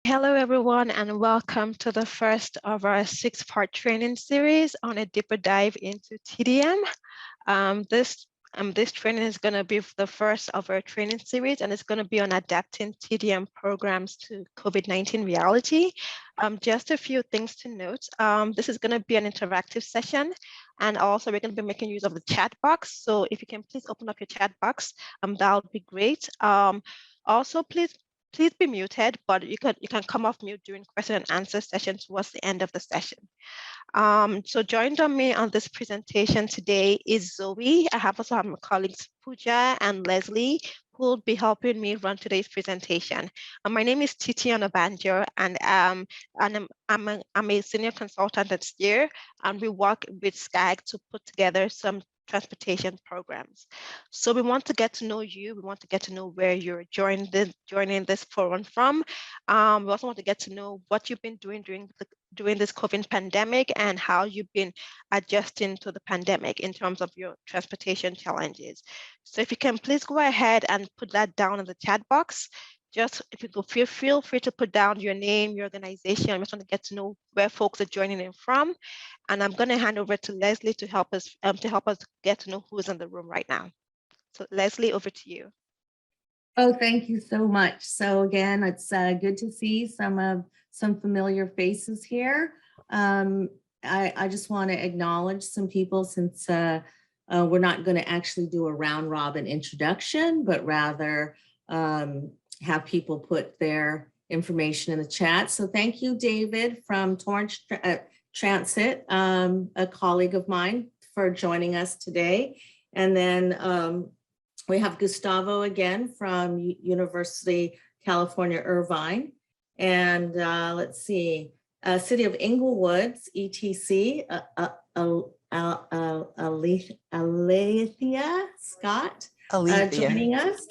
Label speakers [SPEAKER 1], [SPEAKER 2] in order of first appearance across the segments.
[SPEAKER 1] Hello, everyone, and welcome to the first of our 6-part training series on a deeper dive into TDM. This training is going to be the first of our training series, and it's going to be on adapting TDM programs to COVID-19 reality. Just a few things to note. This is going to be an interactive session, and also we're going to be making use of the chat box. So if you can please open up your chat box, that would be great. Also, please be muted, but you can come off mute during question and answer session towards the end of the session. So joined on me on this presentation today is Zoe. I also have my colleagues Pooja and Leslie, who will be helping me run today's presentation. My name is Tdm Overview, and I'm a senior consultant at Steer, and we work with SCAG to put together some transportation programs. So we want to get to know you. We want to get to know where you're joining this forum from. We also want to get to know what you've been doing during this COVID pandemic and how you've been adjusting to the pandemic in terms of your transportation challenges. So if you can please go ahead and put that down in the chat box. Just if you go, feel free to put down your name, your organization. I just want to get to know where folks are joining in from. And I'm going to hand over to Leslie to help us get to know who's in the room right now. So Leslie, over to you.
[SPEAKER 2] Oh, thank you so much. So again, it's good to see some familiar faces here. I just want to acknowledge some people since we're not going to actually do a round robin introduction, but rather have people put their information in the chat. So thank you, David from Torrance Transit, a colleague of mine, for joining us today. And then we have Gustavo again from University California, Irvine. And let's see, City of Inglewood's ETC, Alethea Scott joining us.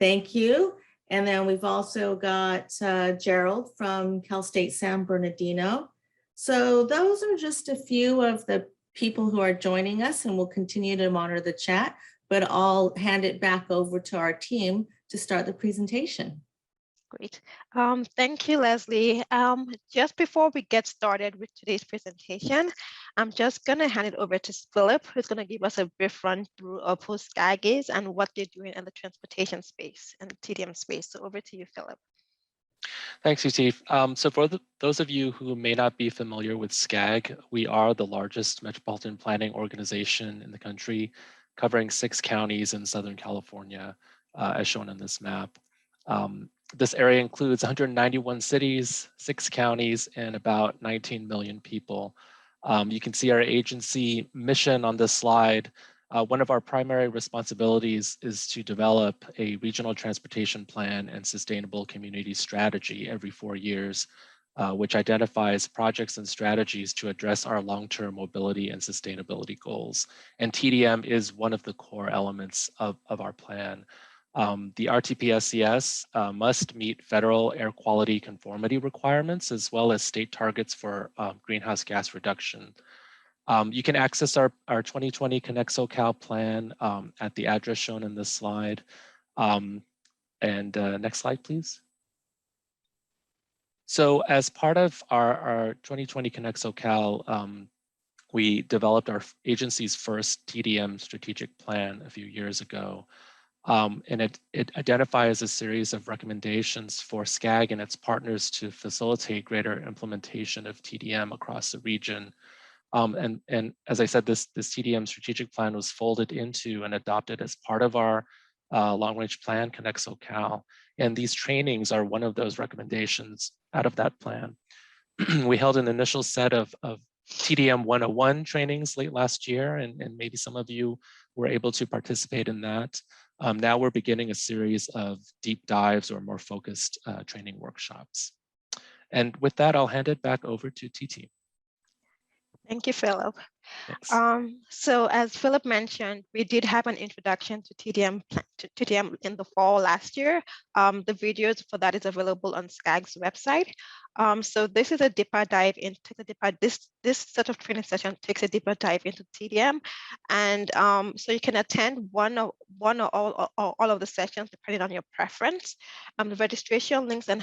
[SPEAKER 2] Thank you. And then we've also got Gerald from Cal State San Bernardino. So those are just a few of the people who are joining us, and we'll continue to monitor the chat, but I'll hand it back over to our team to start the presentation.
[SPEAKER 1] Great. Thank you, Leslie. Just before we get started with today's presentation, I'm just going to hand it over to Philip, who's going to give us a brief run through of who SCAG is and what they're doing in the transportation space and the TDM space. So over to you, Philip.
[SPEAKER 3] Thanks, Yusuf. So for those of you who may not be familiar with SCAG, we are the largest metropolitan planning organization in the country, covering 6 counties in Southern California, as shown in this map. This area includes 191 cities, 6 counties, and about 19 million people. You can see our agency mission on this slide. One of our primary responsibilities is to develop a regional transportation plan and sustainable community strategy every 4 years, which identifies projects and strategies to address our long-term mobility and sustainability goals. And TDM is one of the core elements of our plan. The RTP-SCS must meet federal air quality conformity requirements, as well as state targets for greenhouse gas reduction. You can access our 2020 Connect SoCal plan at the address shown in this slide. Next slide, please. So as part of our 2020 Connect SoCal, we developed our agency's first TDM strategic plan a few years ago. And it identifies a series of recommendations for SCAG and its partners to facilitate greater implementation of TDM across the region. And as I said, this TDM strategic plan was folded into and adopted as part of our long-range plan, Connect SoCal. And these trainings are one of those recommendations out of that plan. We held an initial set of TDM 101 trainings late last year, and maybe some of you were able to participate in that. Now we're beginning a series of deep dives or more focused training workshops. And with that, I'll hand it back over to TT.
[SPEAKER 1] Thank you, Philip.
[SPEAKER 3] Thanks.
[SPEAKER 1] So as Philip mentioned, we did have an introduction to TDM in the fall last year. The videos for that is available on SCAG's website. So this is a deeper dive into this set of training session takes a deeper dive into TDM, and so you can attend one or all of the sessions depending on your preference. The registration links and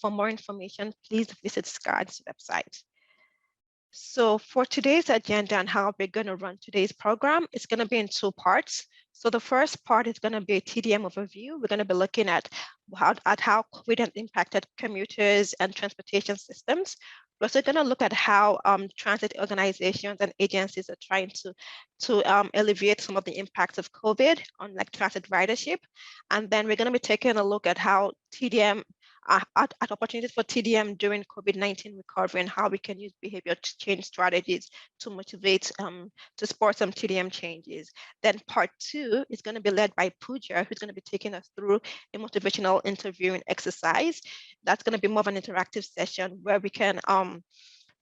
[SPEAKER 1] for more information, please visit SCAG's website. So for today's agenda and how we're going to run today's program, it's going to be in two parts. So the first part is going to be a TDM overview. We're going to be looking at how COVID has impacted commuters and transportation systems. We're also going to look at how transit organizations and agencies are trying to alleviate some of the impacts of COVID on like transit ridership. And then we're going to be taking a look at how TDM at opportunities for TDM during COVID-19 recovery and how we can use behavior change strategies to motivate, to support some TDM changes. Then part two is going to be led by Pooja, who's going to be taking us through a motivational interviewing exercise. That's going to be more of an interactive session where we can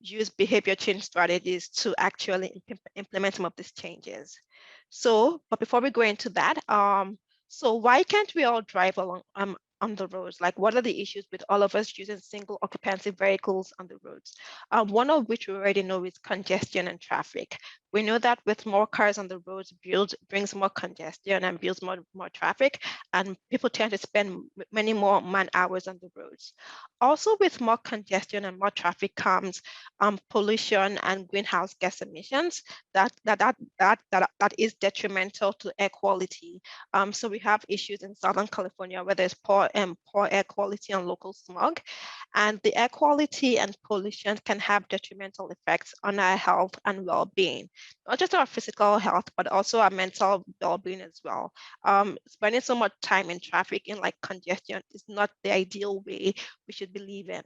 [SPEAKER 1] use behavior change strategies to actually implement some of these changes. So, but before we go into that, so why can't we all drive along on the roads? Like, what are the issues with all of us using single occupancy vehicles on the roads? One of which we already know is congestion and traffic. We know that with more cars on the roads brings more congestion and builds more traffic, and people tend to spend many more man hours on the roads. Also, with more congestion and more traffic comes pollution and greenhouse gas emissions that is detrimental to air quality. So we have issues in Southern California where there's poor air quality and local smog, and the air quality and pollution can have detrimental effects on our health and well-being, not just our physical health, but also our mental well-being as well. Spending so much time in traffic in like congestion is not the ideal way we should be living.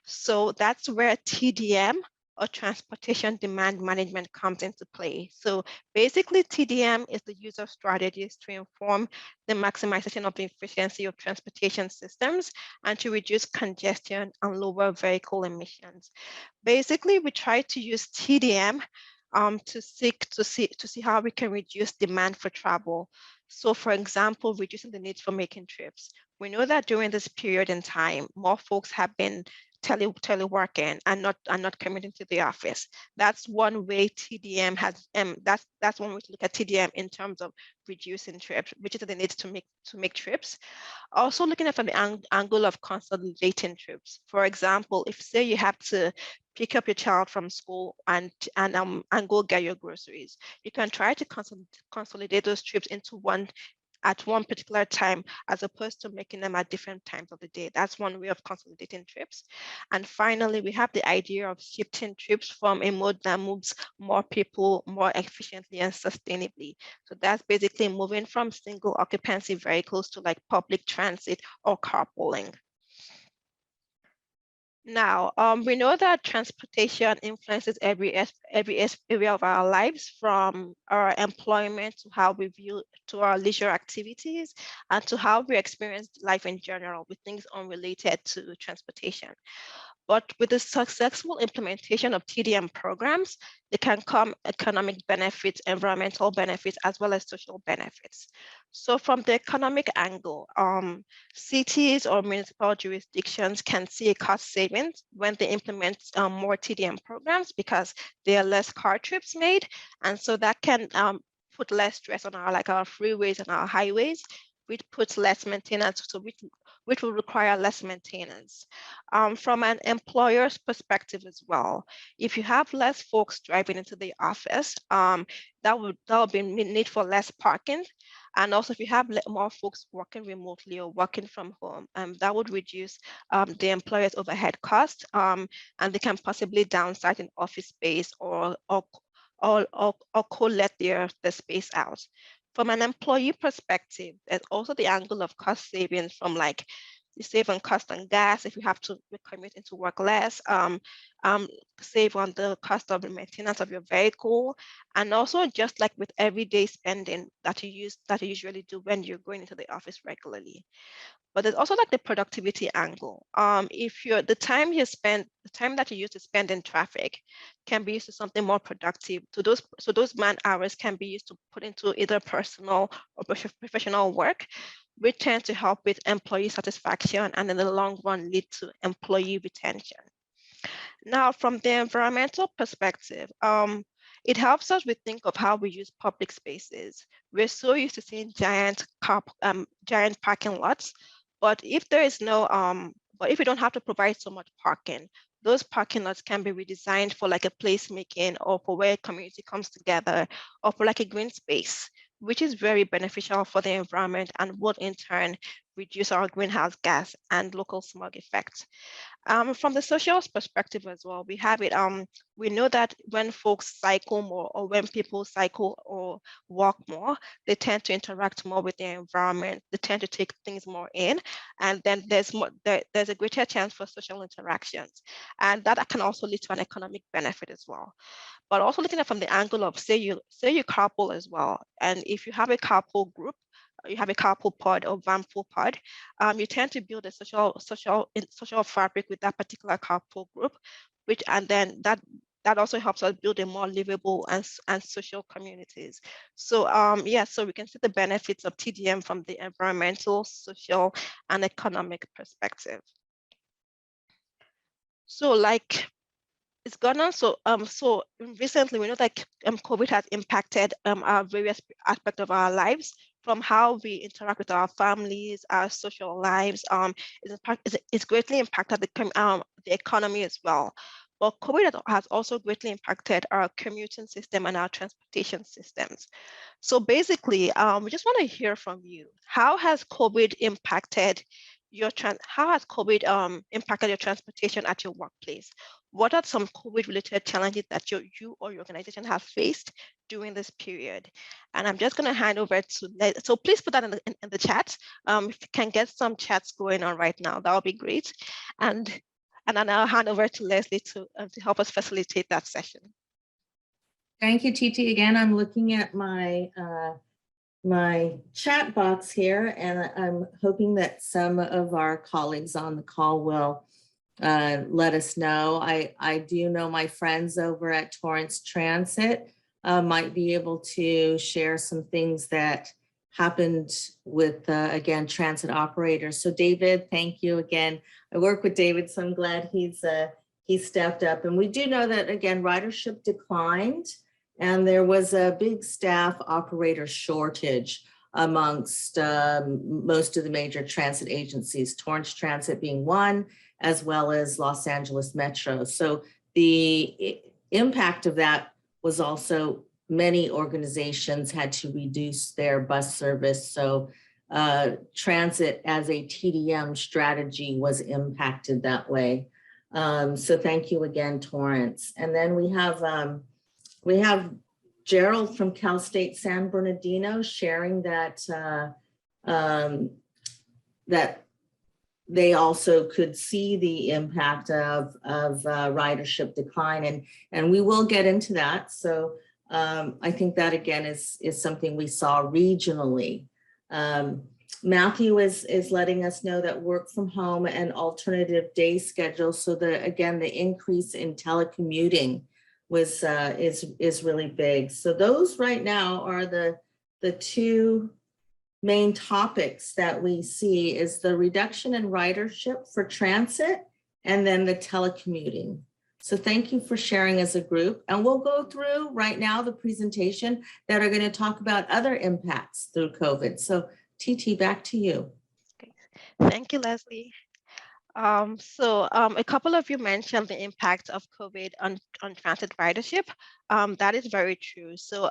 [SPEAKER 1] So that's where TDM or transportation demand management comes into play. So basically TDM is the use of strategies to inform the maximization of the efficiency of transportation systems and to reduce congestion and lower vehicle emissions. Basically, we try to use TDM to see how we can reduce demand for travel. So for example, reducing the need for making trips. We know that during this period in time, more folks have been teleworking and not commuting to the office. That's one way TDM has that's one way to look at TDM in terms of reducing trips, reducing the need to make trips. Also looking at from the angle of consolidating trips. For example, if say you have to pick up your child from school and go get your groceries, you can try to consolidate those trips into one at one particular time, as opposed to making them at different times of the day. That's one way of consolidating trips. And finally, we have the idea of shifting trips from a mode that moves more people more efficiently and sustainably. So that's basically moving from single occupancy vehicles to like public transit or carpooling. Now, we know that transportation influences every area of our lives, from our employment to how we view, to our leisure activities, and to how we experience life in general with things unrelated to transportation. But with the successful implementation of TDM programs, there can come economic benefits, environmental benefits, as well as social benefits. So from the economic angle, cities or municipal jurisdictions can see a cost savings when they implement more TDM programs because there are less car trips made. And so that can put less stress on our freeways and our highways, which puts less maintenance, so which will require less maintenance. From an employer's perspective as well, if you have less folks driving into the office, that would be need for less parking. And also if you have more folks working remotely or working from home, that would reduce the employer's overhead cost, and they can possibly downsize in office space or co-let their space out. From an employee perspective, there's also the angle of cost savings from like You save on cost on gas if you have to commute into work less, save on the cost of the maintenance of your vehicle, and also just like with everyday spending that you usually do when you're going into the office regularly. But there's also like the productivity angle. If the time that you use to spend in traffic can be used to something more productive. So those man hours can be used to put into either personal or professional work, which tend to help with employee satisfaction and in the long run lead to employee retention. Now, from the environmental perspective, it helps us think of how we use public spaces. We're so used to seeing giant parking lots, but if there is no, but if we don't have to provide so much parking, those parking lots can be redesigned for like a placemaking or for where a community comes together or for like a green space, which is very beneficial for the environment and would in turn reduce our greenhouse gas and local smog effects. From the social perspective as well, we know that when folks cycle more or when people cycle or walk more, they tend to interact more with their environment. They tend to take things more in, and then there's a greater chance for social interactions. And that can also lead to an economic benefit as well. But also looking at it from the angle of say you carpool as well. And if you have a carpool group, you have a carpool pod or vanpool pod, you tend to build a social fabric with that particular carpool group, and then that also helps us build a more livable and social communities. So so we can see the benefits of TDM from the environmental, social, and economic perspective. So like it's gone on. So recently we know that COVID has impacted our various aspects of our lives, from how we interact with our families, our social lives. It's greatly impacted the economy as well. But COVID has also greatly impacted our commuting system and our transportation systems. So basically, we just want to hear from you. How has COVID impacted your transportation at your workplace? What are some COVID-related challenges that you or your organization have faced during this period? And I'm just going to hand over to Leslie. So please put that in the chat. If you can get some chats going on right now, that would be great. And then I'll hand over to Leslie to help us facilitate that session.
[SPEAKER 2] Thank you, Titi. Again, I'm looking at my my chat box here, and I'm hoping that some of our colleagues on the call will let us know. I do know my friends over at Torrance Transit might be able to share some things that happened with, again, transit operators. So David, thank you again. I work with David, so I'm glad he's stepped up. And we do know that, again, ridership declined, and there was a big staff operator shortage amongst most of the major transit agencies, Torrance Transit being one, as well as Los Angeles Metro. So the impact of that was also many organizations had to reduce their bus service. So transit as a TDM strategy was impacted that way. So thank you again, Torrance. And then we have Gerald from Cal State San Bernardino sharing that that they also could see the impact of ridership decline, and we will get into that. So I think that again is something we saw regionally. Matthew is letting us know that work from home and alternative day schedules. So the increase in telecommuting was is really big. So those right now are the two main topics that we see is the reduction in ridership for transit and then the telecommuting. So thank you for sharing as a group. And we'll go through right now the presentation that are going to talk about other impacts through COVID. So TT, back to you.
[SPEAKER 1] Okay. Thank you, Leslie. A couple of you mentioned the impact of COVID on transit ridership. That is very true. So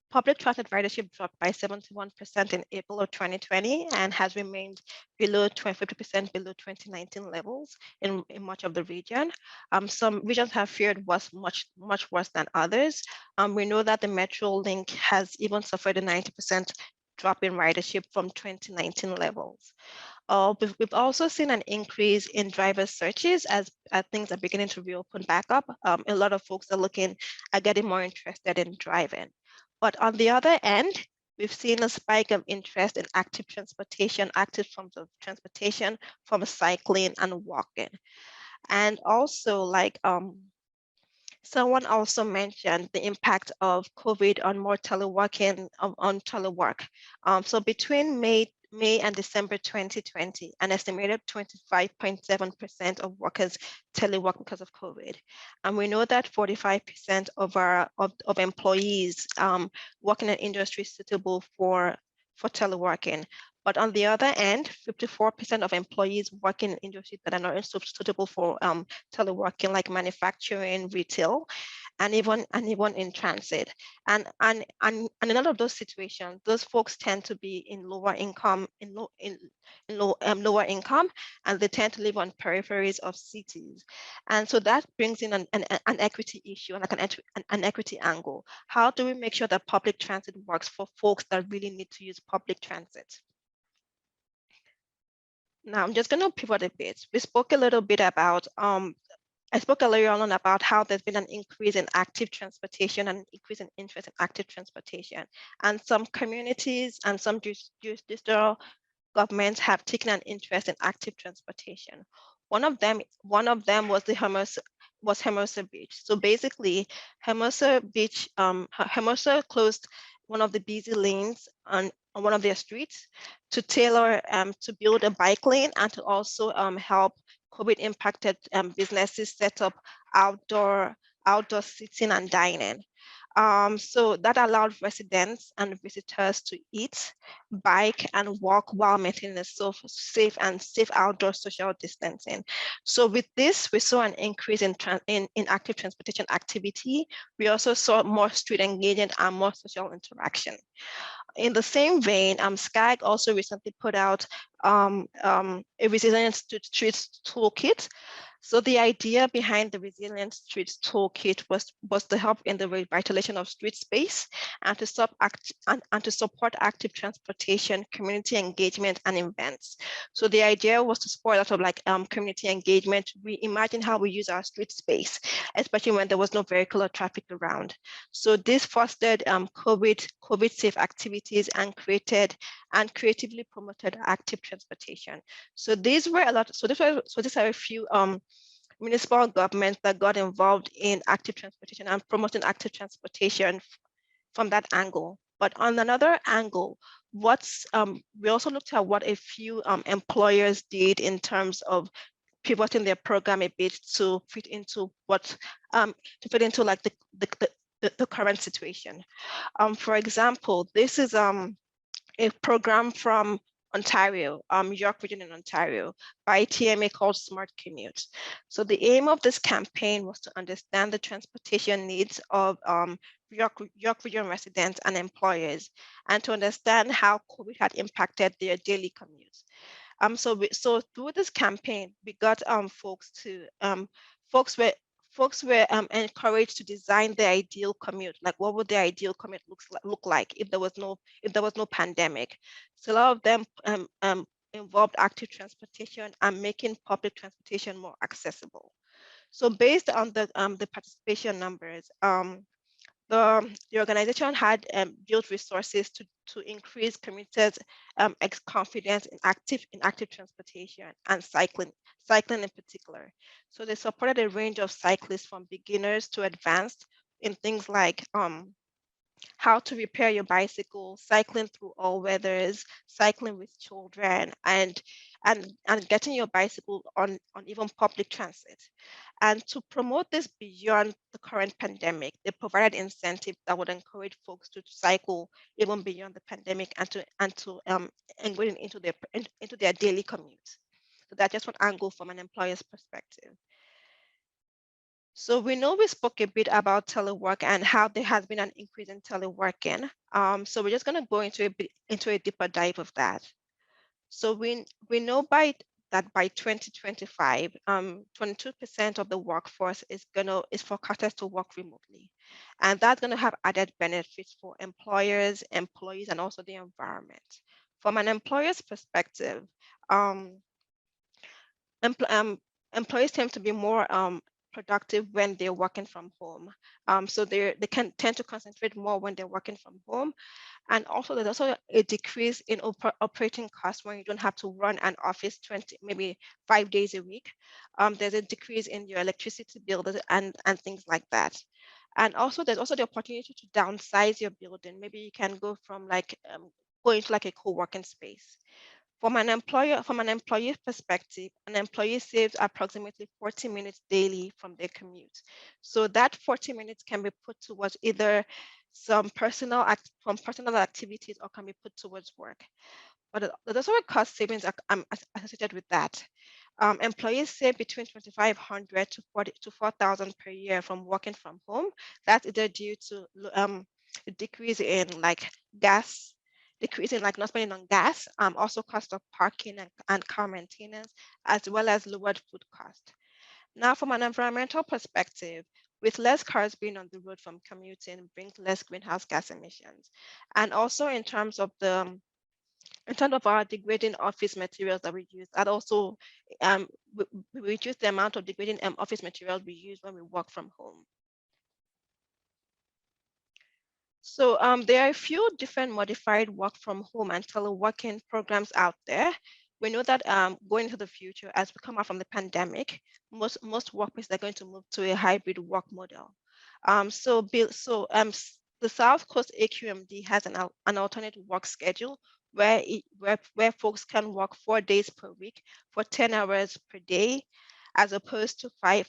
[SPEAKER 1] public transit ridership dropped by 71% in April of 2020 and has remained below 50% below 2019 levels in much of the region. Some regions have fared much worse than others. We know that the Metro Link has even suffered a 90% drop in ridership from 2019 levels. We've also seen an increase in driver searches as things are beginning to reopen back up. A lot of folks are looking at getting more interested in driving. But on the other end, we've seen a spike of interest in active transportation, active forms of transportation from cycling and walking. And also, like someone also mentioned the impact of COVID on more teleworking, on telework. So between May and December 2020, an estimated 25.7% of workers telework because of COVID. And we know that 45% of employees work in an industry suitable for teleworking. But on the other end, 54% of employees work in industries that are not suitable for teleworking, like manufacturing, retail, and even in transit. And in all of those situations, those folks tend to be in lower income, lower income, and they tend to live on peripheries of cities. And so that brings in an equity issue and like an equity angle. How do we make sure that public transit works for folks that really need to use public transit? Now, I'm just going to pivot a bit. We spoke a little bit about, I spoke earlier on about how there's been an increase in active transportation and an increase in interest in active transportation. And some communities and some jurisdictional governments have taken an interest in active transportation. One of them was Hermosa Beach. So basically, Hermosa Beach, Hermosa closed one of the busy lanes on one of their streets to tailor to build a bike lane and to also help COVID impacted businesses set up outdoor seating and dining. So that allowed residents and visitors to eat, bike, and walk while maintaining a safe outdoor social distancing. So with this, we saw an increase in active transportation activity. We also saw more street engagement and more social interaction. In the same vein, SCAG also recently put out a Resilient Streets Toolkit. So the idea behind the Resilient Streets Toolkit was to help in the revitalization of street space and to support active transportation, community engagement, and events. So the idea was to support a lot of like community engagement, reimagine how we use our street space, especially when there was no vehicular traffic around. So this fostered COVID safe activities and creatively promoted active transportation. So these are a few municipal governments that got involved in active transportation and promoting active transportation from that angle. But on another angle, we also looked at what a few employers did in terms of pivoting their program a bit to fit into like the current situation. For example, this is a program from Ontario, York Region in Ontario, by TMA called Smart Commute. So the aim of this campaign was to understand the transportation needs of York Region residents and employers, and to understand how COVID had impacted their daily commutes. So through this campaign, we got folks were encouraged to design their ideal commute. Like, what would their ideal commute look like if there was no pandemic? So a lot of them involved active transportation and making public transportation more accessible. So based on the participation numbers, the organization had built resources to increase commuters' confidence in active transportation and cycling in particular. So they supported a range of cyclists from beginners to advanced in things like how to repair your bicycle, cycling through all weathers, cycling with children, and getting your bicycle on even public transit. And to promote this beyond the current pandemic, they provided incentives that would encourage folks to cycle even beyond the pandemic and to engage into their daily commute. So that's just one angle from an employer's perspective. So we know we spoke a bit about telework and how there has been an increase in teleworking. So we're just going to go into a deeper dive of that. So we know that by 2025, 22% of the workforce is forecasted to work remotely, and that's going to have added benefits for employers, employees, and also the environment. From an employer's perspective, um, empl employees tend to be more productive when they're working from home. So they can tend to concentrate more when they're working from home. And also there's also a decrease in operating costs when you don't have to run an office 20, maybe 5 days a week. There's a decrease in your electricity bill and things like that. And also there's also the opportunity to downsize your building. Maybe you can go from like go into like a co-working space. From an employee perspective, an employee saves approximately 40 minutes daily from their commute. So that 40 minutes can be put towards either from personal activities or can be put towards work. But there's also a cost savings associated with that. Employees save between 2,500 to 4,000 per year from working from home. That's either due to a decrease in like gas, decrease in like not spending on gas, also cost of parking and car maintenance, as well as lowered food cost. Now, from an environmental perspective, with less cars being on the road from commuting, brings less greenhouse gas emissions. And also in terms of our degrading office materials that we use, that also we reduce the amount of degrading office materials we use when we work from home. So there are a few different modified work from home and teleworking programs out there. We know that going into the future, as we come out from the pandemic, most workplaces are going to move to a hybrid work model. The South Coast AQMD has an alternate work schedule where folks can work 4 days per week for 10 hours per day, as opposed to a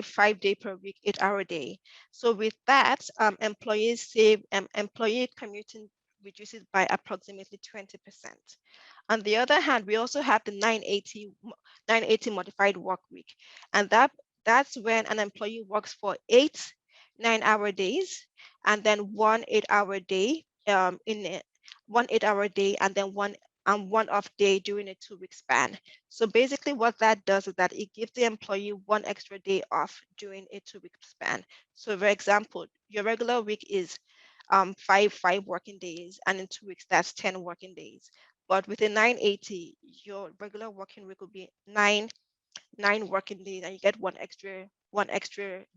[SPEAKER 1] five-day per week 8-hour day. So with that, employees save employee commuting reduces by approximately 20%. On the other hand, we also have the 980 modified work week, and that's when an employee works for 8 9-hour days and then one 8-hour day one 8-hour day and then one off day during a 2-week span. So basically what that does is that it gives the employee one extra day off during a 2-week span. So for example, your regular week is five working days, and in 2 weeks that's 10 working days. But with a 980, your regular working week will be nine working days, and you get one extra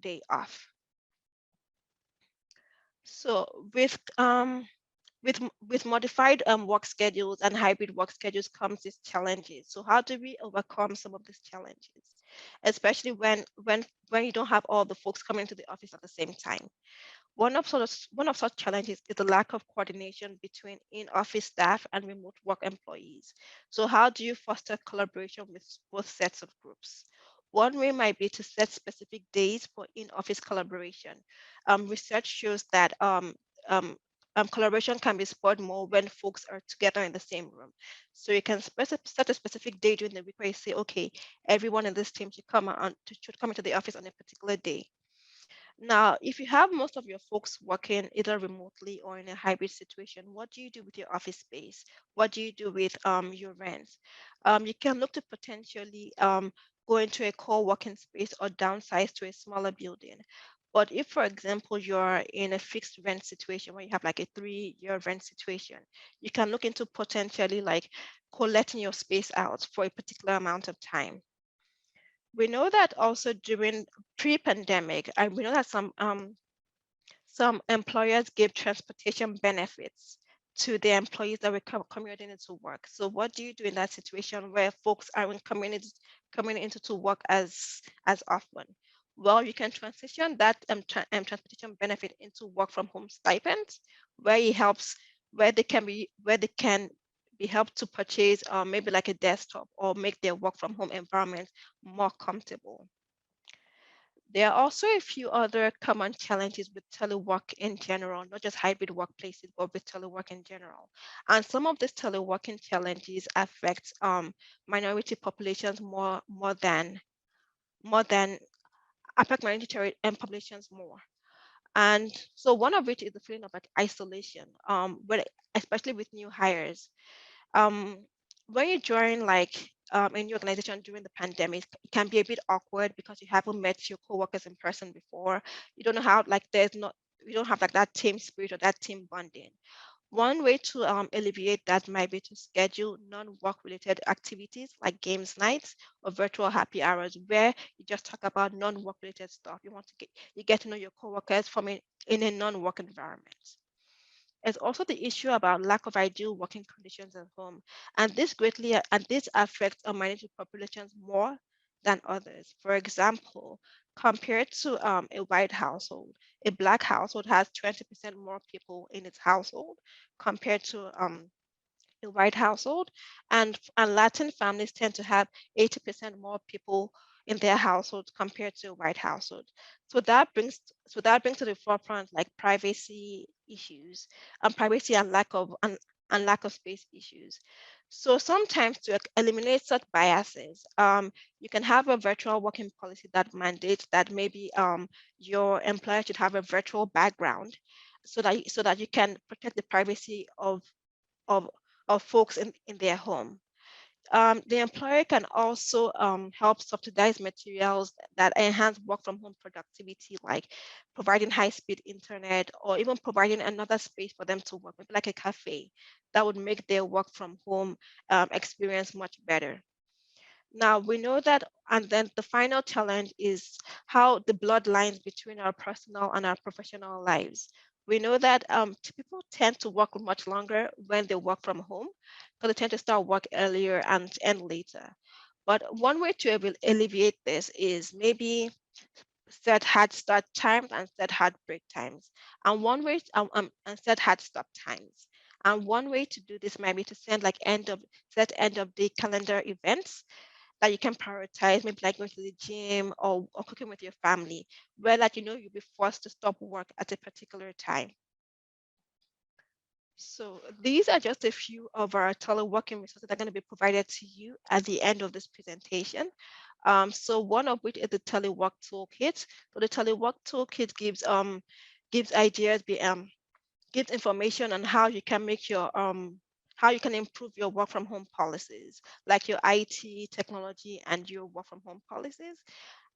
[SPEAKER 1] day off. So with modified work schedules and hybrid work schedules comes these challenges. So how do we overcome some of these challenges, especially when you don't have all the folks coming to the office at the same time? One of such challenges is the lack of coordination between in-office staff and remote work employees. So how do you foster collaboration with both sets of groups? One way might be to set specific days for in-office collaboration. Research shows that collaboration can be spurred more when folks are together in the same room. So you can set a specific day during the week where you say, okay, everyone in this team should come into the office on a particular day. Now, if you have most of your folks working either remotely or in a hybrid situation, what do you do with your office space? What do you do with your rents? You can look to potentially go into a co-working space or downsize to a smaller building. But if, for example, you're in a fixed rent situation where you have like a 3-year rent situation, you can look into potentially like collecting your space out for a particular amount of time. We know that also during pre-pandemic, and we know that some employers give transportation benefits to their employees that were commuting into work. So what do you do in that situation where folks aren't coming into to work as often? Well, you can transition that transportation benefit into work from home stipends, where it helps, where they can be helped to purchase maybe like a desktop or make their work from home environment more comfortable. There are also a few other common challenges with telework in general, not just hybrid workplaces, but with telework in general. And some of these teleworking challenges affect minority populations more than affect minority populations more. And so one of which is the feeling of like isolation, especially with new hires. Um, when you join like a new organization during the pandemic, it can be a bit awkward because you haven't met your coworkers in person before. You don't know how like you don't have like that team spirit or that team bonding. One way to alleviate that might be to schedule non-work related activities like games nights or virtual happy hours where you just talk about non-work related stuff. You get to know your coworkers from in a non-work environment. There's also the issue about lack of ideal working conditions at home, and this affects minority populations more than others. For example, compared to a white household, a Black household has 20% more people in its household compared to a white household, and Latin families tend to have 80% more people in their household compared to a white household. So that brings to the forefront like privacy issues and privacy and lack of space issues. So sometimes to eliminate such biases, you can have a virtual working policy that mandates that maybe your employer should have a virtual background so that you can protect the privacy of of folks in their home. The employer can also help subsidize materials that enhance work from home productivity, like providing high-speed internet or even providing another space for them to work, maybe like a cafe that would make their work from home experience much better. Now we know that, and then the final challenge is how the bloodlines between our personal and our professional lives. We know that people tend to work much longer when they work from home because they tend to start work earlier and end later. But one way to alleviate this is maybe set hard start times and set hard break times, and set hard stop times. And one way to do this might be to set end of day calendar events that you can prioritize, maybe like going to the gym or cooking with your family, where that you know you'll be forced to stop work at a particular time. So these are just a few of our teleworking resources that are going to be provided to you at the end of this presentation. So one of which is the Telework Toolkit. So the Telework Toolkit gives ideas, gives information on how you can make your how you can improve your work from home policies, like your IT, technology, and your work from home policies.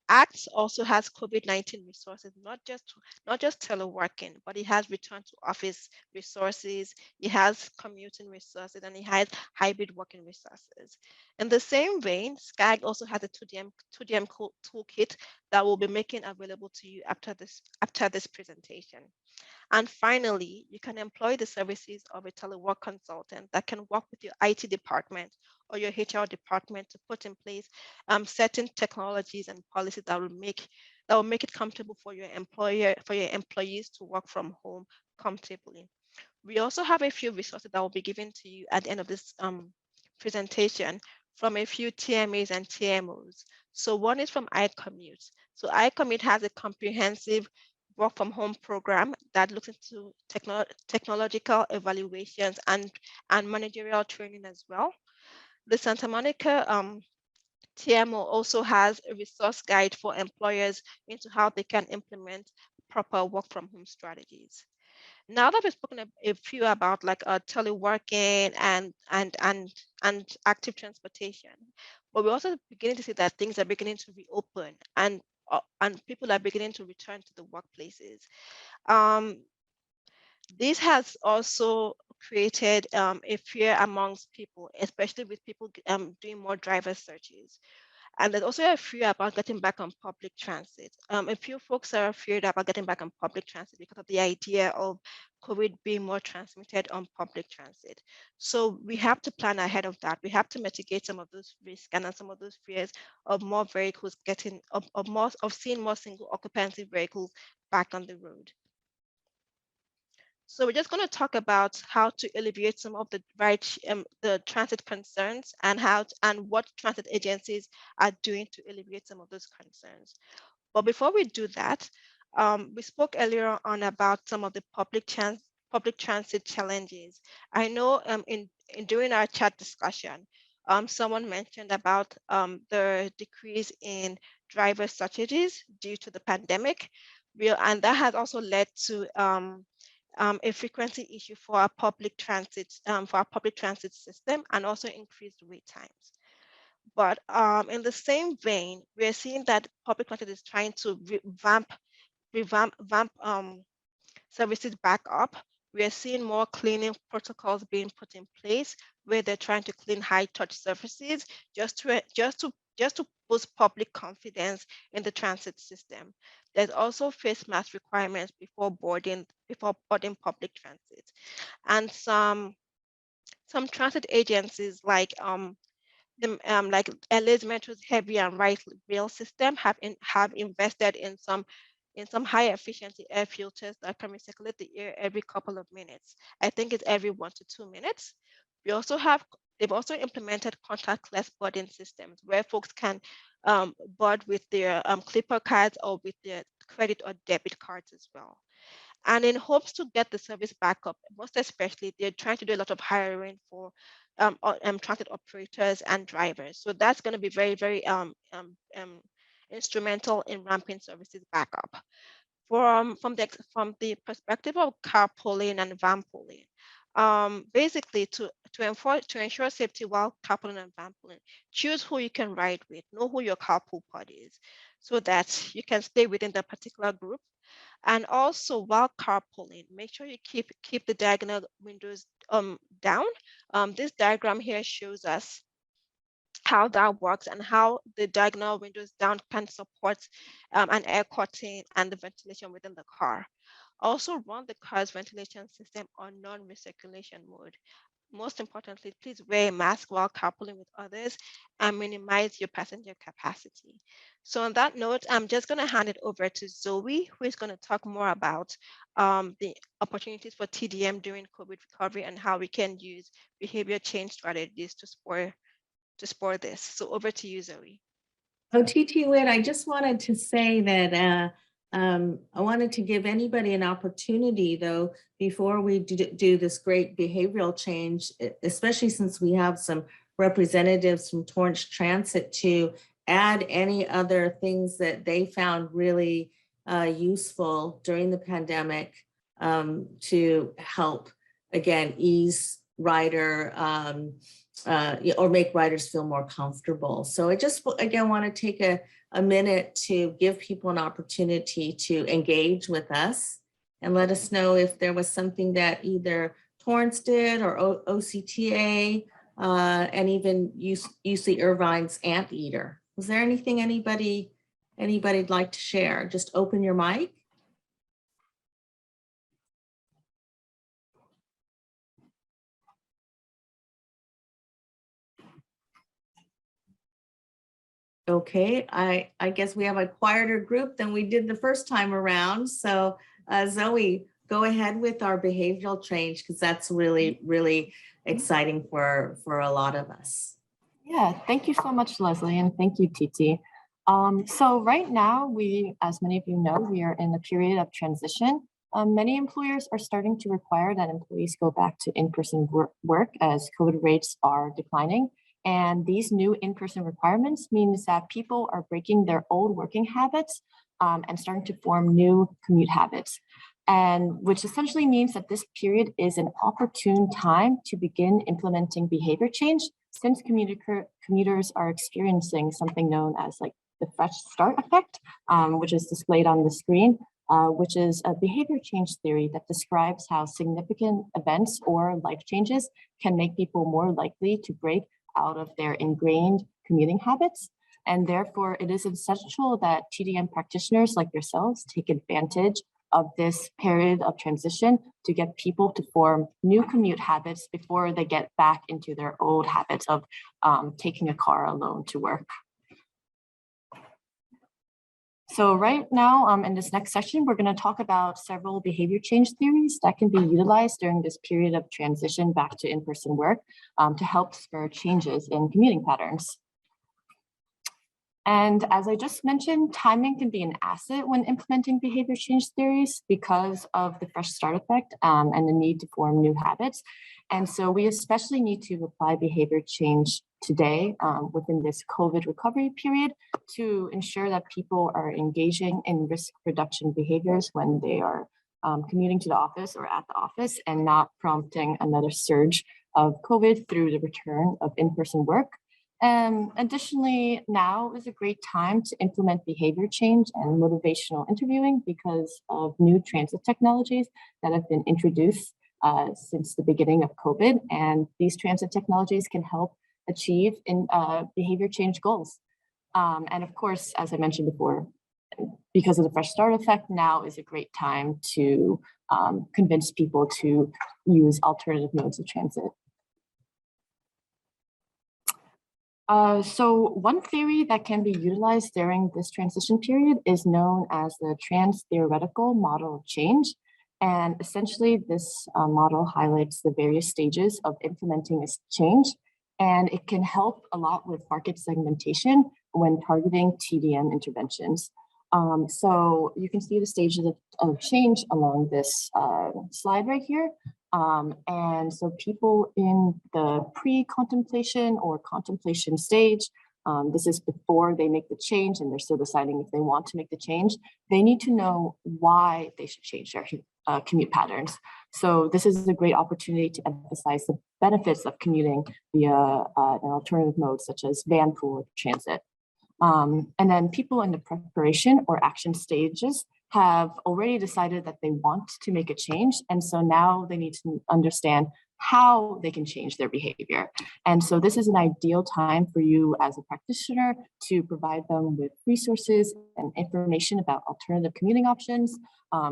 [SPEAKER 1] ACTS also has COVID-19 resources, not just teleworking, but it has return to office resources, it has commuting resources, and it has hybrid working resources. In the same vein, SCAG also has a 2DM toolkit that will be making available to you after this presentation. And finally, you can employ the services of a telework consultant that can work with your IT department or your HR department to put in place certain technologies and policies that will make it comfortable for your employees to work from home comfortably. We also have a few resources that will be given to you at the end of this presentation from a few TMAs and TMOs. So one is from iCommute. So iCommute has a comprehensive work from home program that looks into technological evaluations and managerial training as well. The Santa Monica TMO also has a resource guide for employers into how they can implement proper work from home strategies. Now that we've spoken a few about like teleworking and active transportation, but we're also beginning to see that things are beginning to reopen and people are beginning to return to the workplaces. Um, this has also created a fear amongst people, especially with people doing more driver searches. And there's also a fear about getting back on public transit. A few folks are afraid about getting back on public transit because of the idea of COVID being more transmitted on public transit. So we have to plan ahead of that. We have to mitigate some of those risks and some of those fears of more vehicles of seeing more single occupancy vehicles back on the road. So we're just going to talk about how to alleviate some of the transit concerns and what transit agencies are doing to alleviate some of those concerns. But before we do that, we spoke earlier on about some of the public transit challenges. I know during our chat discussion, someone mentioned about the decrease in driver shortages due to the pandemic, and that has also led to a frequency issue for our public transit system, and also increased wait times. But in the same vein, we're seeing that public transit is trying to revamp services back up We are seeing more cleaning protocols being put in place where they're trying to clean high-touch surfaces just to boost public confidence in the transit system. There's also face mask requirements before boarding public transit, and some transit agencies like LA's Metro's heavy and light rail system have invested in some high efficiency air filters that can recirculate the air every couple of minutes. I think it's every 1 to 2 minutes. We also have They've also implemented contactless boarding systems where folks can board with their clipper cards or with their credit or debit cards as well. And in hopes to get the service back up, most especially, they're trying to do a lot of hiring for transit operators and drivers. So that's going to be very, very instrumental in ramping services back up. From the perspective of carpooling and van pooling, basically to ensure safety while carpooling and van pooling, choose who you can ride with, know who your carpool party is, so that you can stay within the particular group. And also, while carpooling, make sure you keep the diagonal windows down. This diagram here shows us how that works and how the diagonal windows down can support an air curtain and the ventilation within the car. Also, run the car's ventilation system on non-recirculation mode. Most importantly, please wear a mask while carpooling with others and minimize your passenger capacity. So on that note, I'm just going to hand it over to Zoe, who is going to talk more about the opportunities for TDM during COVID recovery and how we can use behavior change strategies to spur this. So over to you, Zoe.
[SPEAKER 2] Oh, TT Witt, I just wanted to say that I wanted to give anybody an opportunity, though, before we do this great behavioral change, especially since we have some representatives from Torrance Transit, to add any other things that they found really useful during the pandemic to help, again, ease rider or make riders feel more comfortable. So I just, again, want to take a minute to give people an opportunity to engage with us and let us know if there was something that either Torrance did or OCTA and even UC Irvine's Anteater. Was there anything anybody'd like to share? Just open your mic. Okay, I guess we have a quieter group than we did the first time around. So Zoe, go ahead with our behavioral change, because that's really, really exciting for a lot of us.
[SPEAKER 4] Yeah, thank you so much, Leslie, and thank you, Titi. So right now, as many of you know, we are in a period of transition. Many employers are starting to require that employees go back to in-person work as COVID rates are declining. And these new in-person requirements means that people are breaking their old working habits and starting to form new commute habits. And which essentially means that this period is an opportune time to begin implementing behavior change, since commuters are experiencing something known as like the fresh start effect, which is displayed on the screen, which is a behavior change theory that describes how significant events or life changes can make people more likely to break out of their ingrained commuting habits. And therefore, it is essential that TDM practitioners like yourselves take advantage of this period of transition to get people to form new commute habits before they get back into their old habits of taking a car alone to work. So right now, in this next section, we're going to talk about several behavior change theories that can be utilized during this period of transition back to in-person work to help spur changes in commuting patterns. And as I just mentioned, timing can be an asset when implementing behavior change theories because of the fresh start effect and the need to form new habits. And so we especially need to apply behavior change today within this COVID recovery period to ensure that people are engaging in risk reduction behaviors when they are commuting to the office or at the office, and not prompting another surge of COVID through the return of in-person work. Additionally, now is a great time to implement behavior change and motivational interviewing because of new transit technologies that have been introduced since the beginning of COVID, and these transit technologies can help achieve behavior change goals. And of course, as I mentioned before, because of the fresh start effect, now is a great time to convince people to use alternative modes of transit. So one theory that can be utilized during this transition period is known as the trans-theoretical model of change. And essentially, this model highlights the various stages of implementing a change, and it can help a lot with market segmentation when targeting TDM interventions. So you can see the stages of change along this slide right here. And so people in the pre-contemplation or contemplation stage, this is before they make the change and they're still deciding if they want to make the change, they need to know why they should change their commute patterns. So this is a great opportunity to emphasize the benefits of commuting via an alternative mode such as van pool transit. And then people in the preparation or action stages have already decided that they want to make a change. And so now they need to understand how they can change their behavior. And so this is an ideal time for you as a practitioner to provide them with resources and information about alternative commuting options,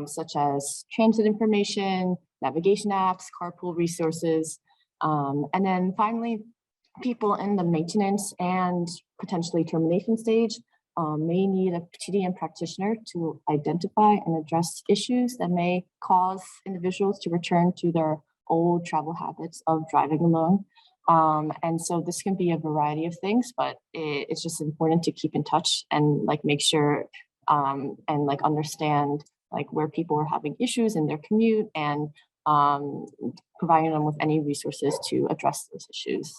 [SPEAKER 4] such as transit information, navigation apps, carpool resources. And then finally, people in the maintenance and potentially termination stage may need a TDM practitioner to identify and address issues that may cause individuals to return to their old travel habits of driving alone. And so this can be a variety of things, but it's just important to keep in touch and like make sure and like understand like where people are having issues in their commute and providing them with any resources to address those issues.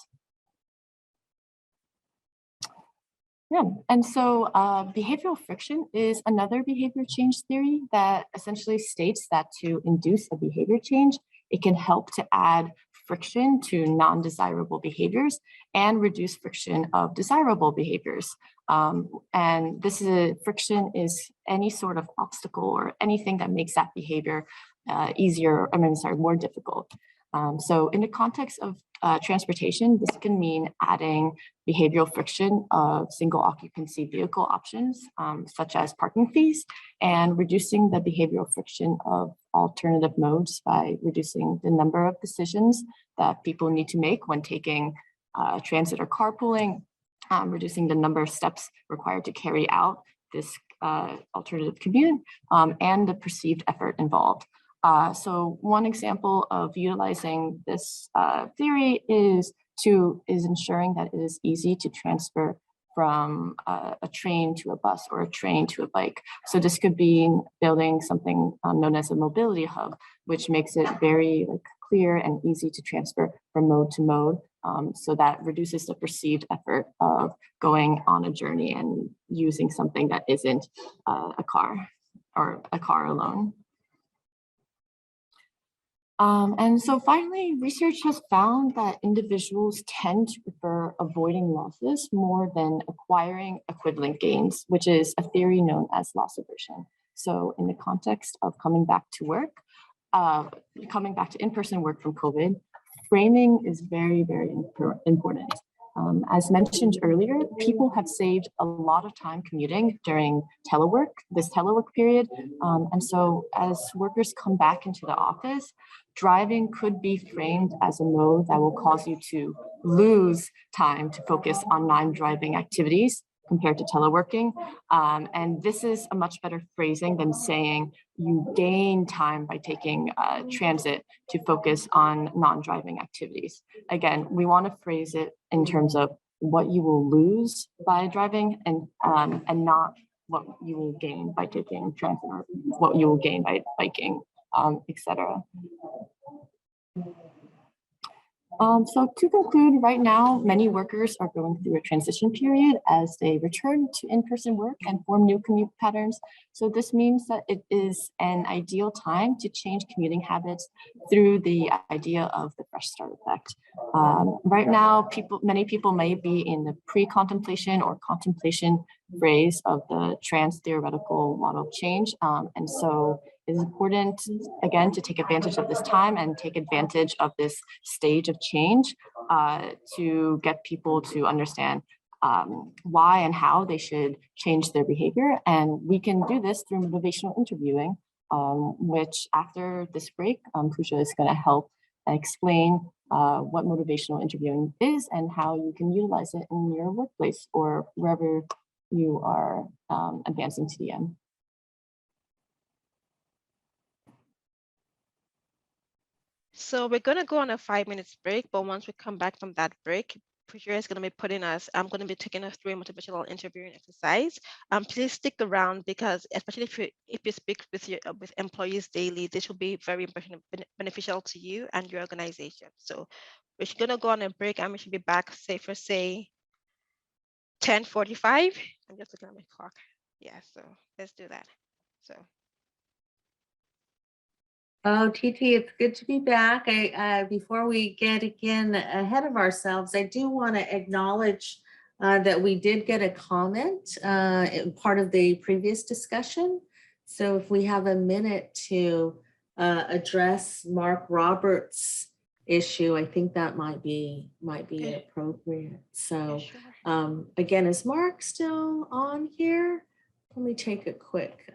[SPEAKER 4] Yeah, and so behavioral friction is another behavior change theory that essentially states that to induce a behavior change, it can help to add friction to non-desirable behaviors and reduce friction of desirable behaviors. And this is friction is any sort of obstacle or anything that makes that behavior more difficult. So in the context of transportation, this can mean adding behavioral friction of single occupancy vehicle options, such as parking fees, and reducing the behavioral friction of alternative modes by reducing the number of decisions that people need to make when taking transit or carpooling, reducing the number of steps required to carry out this alternative commute, and the perceived effort involved. So one example of utilizing this theory is ensuring that it is easy to transfer from a train to a bus or a train to a bike. So this could be building something known as a mobility hub, which makes it very clear and easy to transfer from mode to mode. So that reduces the perceived effort of going on a journey and using something that isn't a car or a car alone. And so finally, research has found that individuals tend to prefer avoiding losses more than acquiring equivalent gains, which is a theory known as loss aversion. So in the context of coming back to work, coming back to in-person work from COVID, framing is very, very important. As mentioned earlier, people have saved a lot of time commuting during this telework period. And so as workers come back into the office, driving could be framed as a mode that will cause you to lose time to focus on non-driving activities compared to teleworking. And this is a much better phrasing than saying you gain time by taking transit to focus on non-driving activities. Again, we want to phrase it in terms of what you will lose by driving and not what you will gain by taking transit or what you will gain by biking, etc. So to conclude, right now, many workers are going through a transition period as they return to in-person work and form new commute patterns. So this means that it is an ideal time to change commuting habits through the idea of the fresh start effect. Right now, many people may be in the pre-contemplation or contemplation phrase of the trans theoretical model of change. And so it is important, again, to take advantage of this time and take advantage of this stage of change to get people to understand why and how they should change their behavior. And we can do this through motivational interviewing, which after this break, Pooja is going to help explain what motivational interviewing is and how you can utilize it in your workplace or wherever you are advancing TDM.
[SPEAKER 1] So we're going to go on a 5-minute break, but once we come back from that break, Pooja is going to be putting us, I'm going to be taking us through a motivational interviewing exercise. Please stick around because especially if you speak with employees daily, this will be very beneficial to you and your organization. So we're going to go on a break and we should be back, say 10:45. I'm just looking at my clock. Yeah, so let's do that. So.
[SPEAKER 2] Oh, TT, it's good to be back. Before we get again ahead of ourselves, I do want to acknowledge that we did get a comment part of the previous discussion. So if we have a minute to address Mark Roberts' issue, I think that might be
[SPEAKER 1] Okay.
[SPEAKER 2] appropriate. So
[SPEAKER 1] Yeah, sure.
[SPEAKER 2] again, is Mark still on here? Let me take a quick.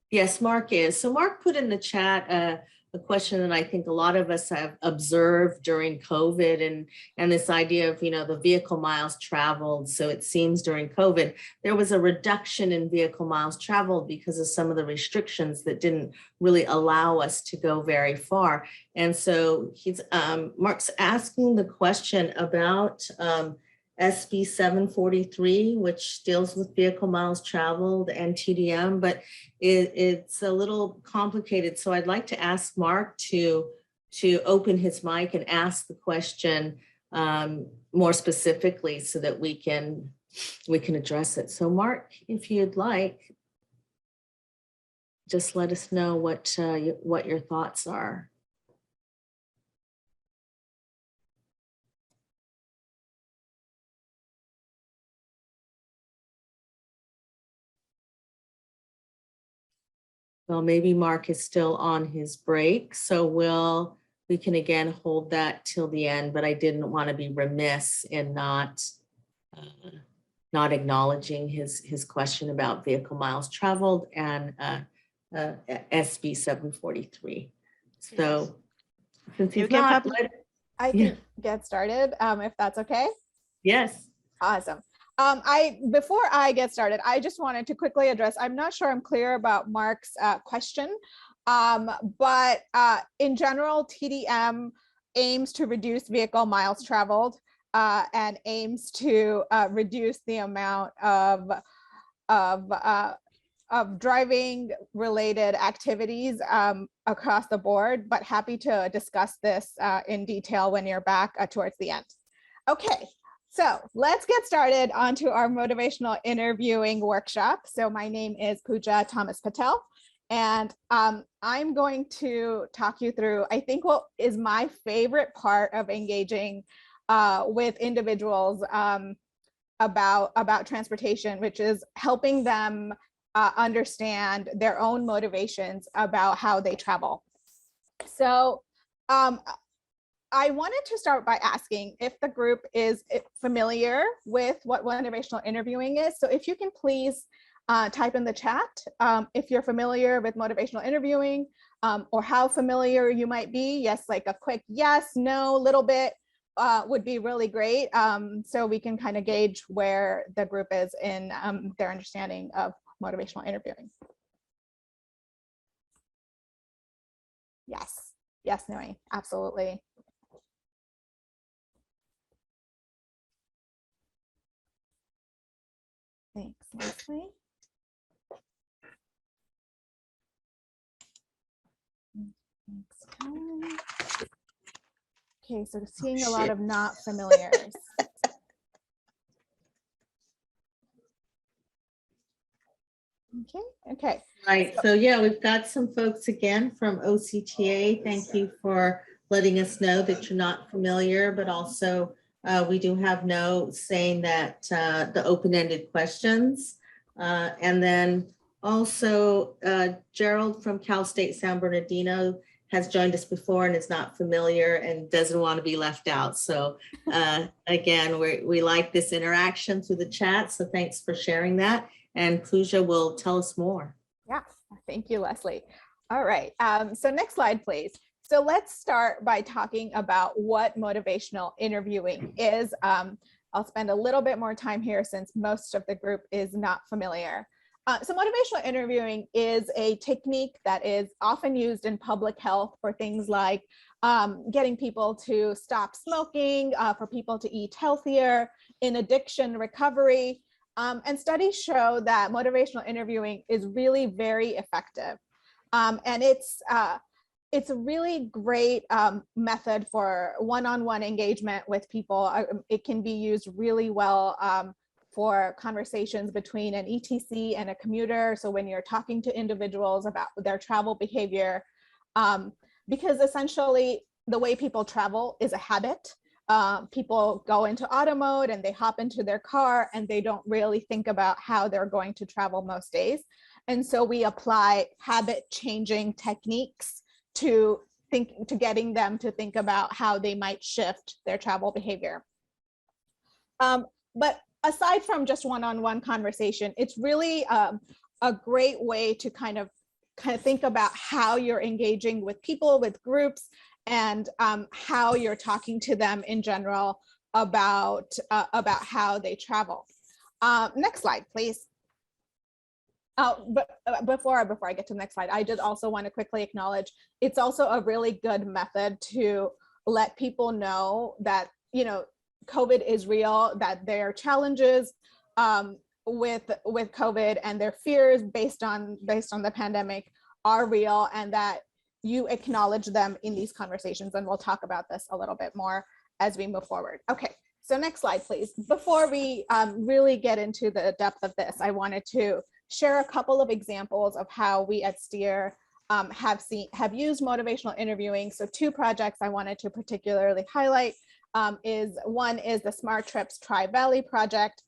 [SPEAKER 2] Yes, Mark is. So Mark put in the chat a question that I think a lot of us have observed during COVID and this idea of, the vehicle miles traveled. So it seems during COVID, there was a reduction in vehicle miles traveled because of some of the restrictions that didn't really allow us to go very far. And so Mark's asking the question about SB 743, which deals with vehicle miles traveled and TDM, but it's a little complicated. So I'd like to ask Mark to open his mic and ask the question more specifically so that we can address it. So Mark, if you'd like, just let us know what your thoughts are. Well, maybe Mark is still on his break, so we can again hold that till the end, but I didn't want to be remiss in not acknowledging his question about vehicle miles traveled and SB 743. So since he's not,
[SPEAKER 5] I can get started if that's okay.
[SPEAKER 2] Yes.
[SPEAKER 5] Awesome. Before I get started, I just wanted to quickly address, I'm not sure I'm clear about Mark's question, but in general, TDM aims to reduce vehicle miles traveled and aims to reduce the amount of driving related activities across the board, but happy to discuss this in detail when you're back towards the end. Okay. So let's get started onto our motivational interviewing workshop. So my name is Pooja Thomas Patel, and I'm going to talk you through, I think, what is my favorite part of engaging with individuals about transportation, which is helping them understand their own motivations about how they travel. So I wanted to start by asking if the group is familiar with what motivational interviewing is. So if you can please type in the chat if you're familiar with motivational interviewing or how familiar you might be. Yes, like a quick yes, no, little bit would be really great. So we can kind of gauge where the group is in their understanding of motivational interviewing. Yes, yes, Noe, absolutely. Thanks, Leslie. Thanks, Karen. Okay, so seeing a lot of not familiars. Okay.
[SPEAKER 2] Right, so yeah, we've got some folks again from OCTA. Thank you for letting us know that you're not familiar, but also We do have notes saying that the open-ended questions. And then also Gerald from Cal State San Bernardino has joined us before and is not familiar and doesn't want to be left out. So again, we like this interaction through the chat. So thanks for sharing that. And Pooja will tell us more.
[SPEAKER 5] Yeah, thank you, Leslie. All right, so next slide, please. So let's start by talking about what motivational interviewing is. I'll spend a little bit more time here since most of the group is not familiar. So motivational interviewing is a technique that is often used in public health for things like getting people to stop smoking, for people to eat healthier, in addiction recovery. And studies show that motivational interviewing is really very effective. And it's a really great method for one-on-one engagement with people. It can be used really well for conversations between an ETC and a commuter. So when you're talking to individuals about their travel behavior, because essentially the way people travel is a habit. People go into auto mode and they hop into their car and they don't really think about how they're going to travel most days. And so we apply habit changing techniques to getting them to think about how they might shift their travel behavior. But aside from just one-on-one conversation, it's really a great way to kind of think about how you're engaging with people, with groups, and how you're talking to them in general about how they travel. Next slide, please. But before I get to the next slide, I did also want to quickly acknowledge it's also a really good method to let people know that, you know, COVID is real, that there are challenges with COVID and their fears based on the pandemic are real, and that you acknowledge them in these conversations. And we'll talk about this a little bit more as we move forward. Okay, so next slide, please. Before we really get into the depth of this, I wanted to share a couple of examples of how we at STEER have used motivational interviewing. So 2 projects I wanted to particularly highlight. One is the Smart Trips Tri-Valley project,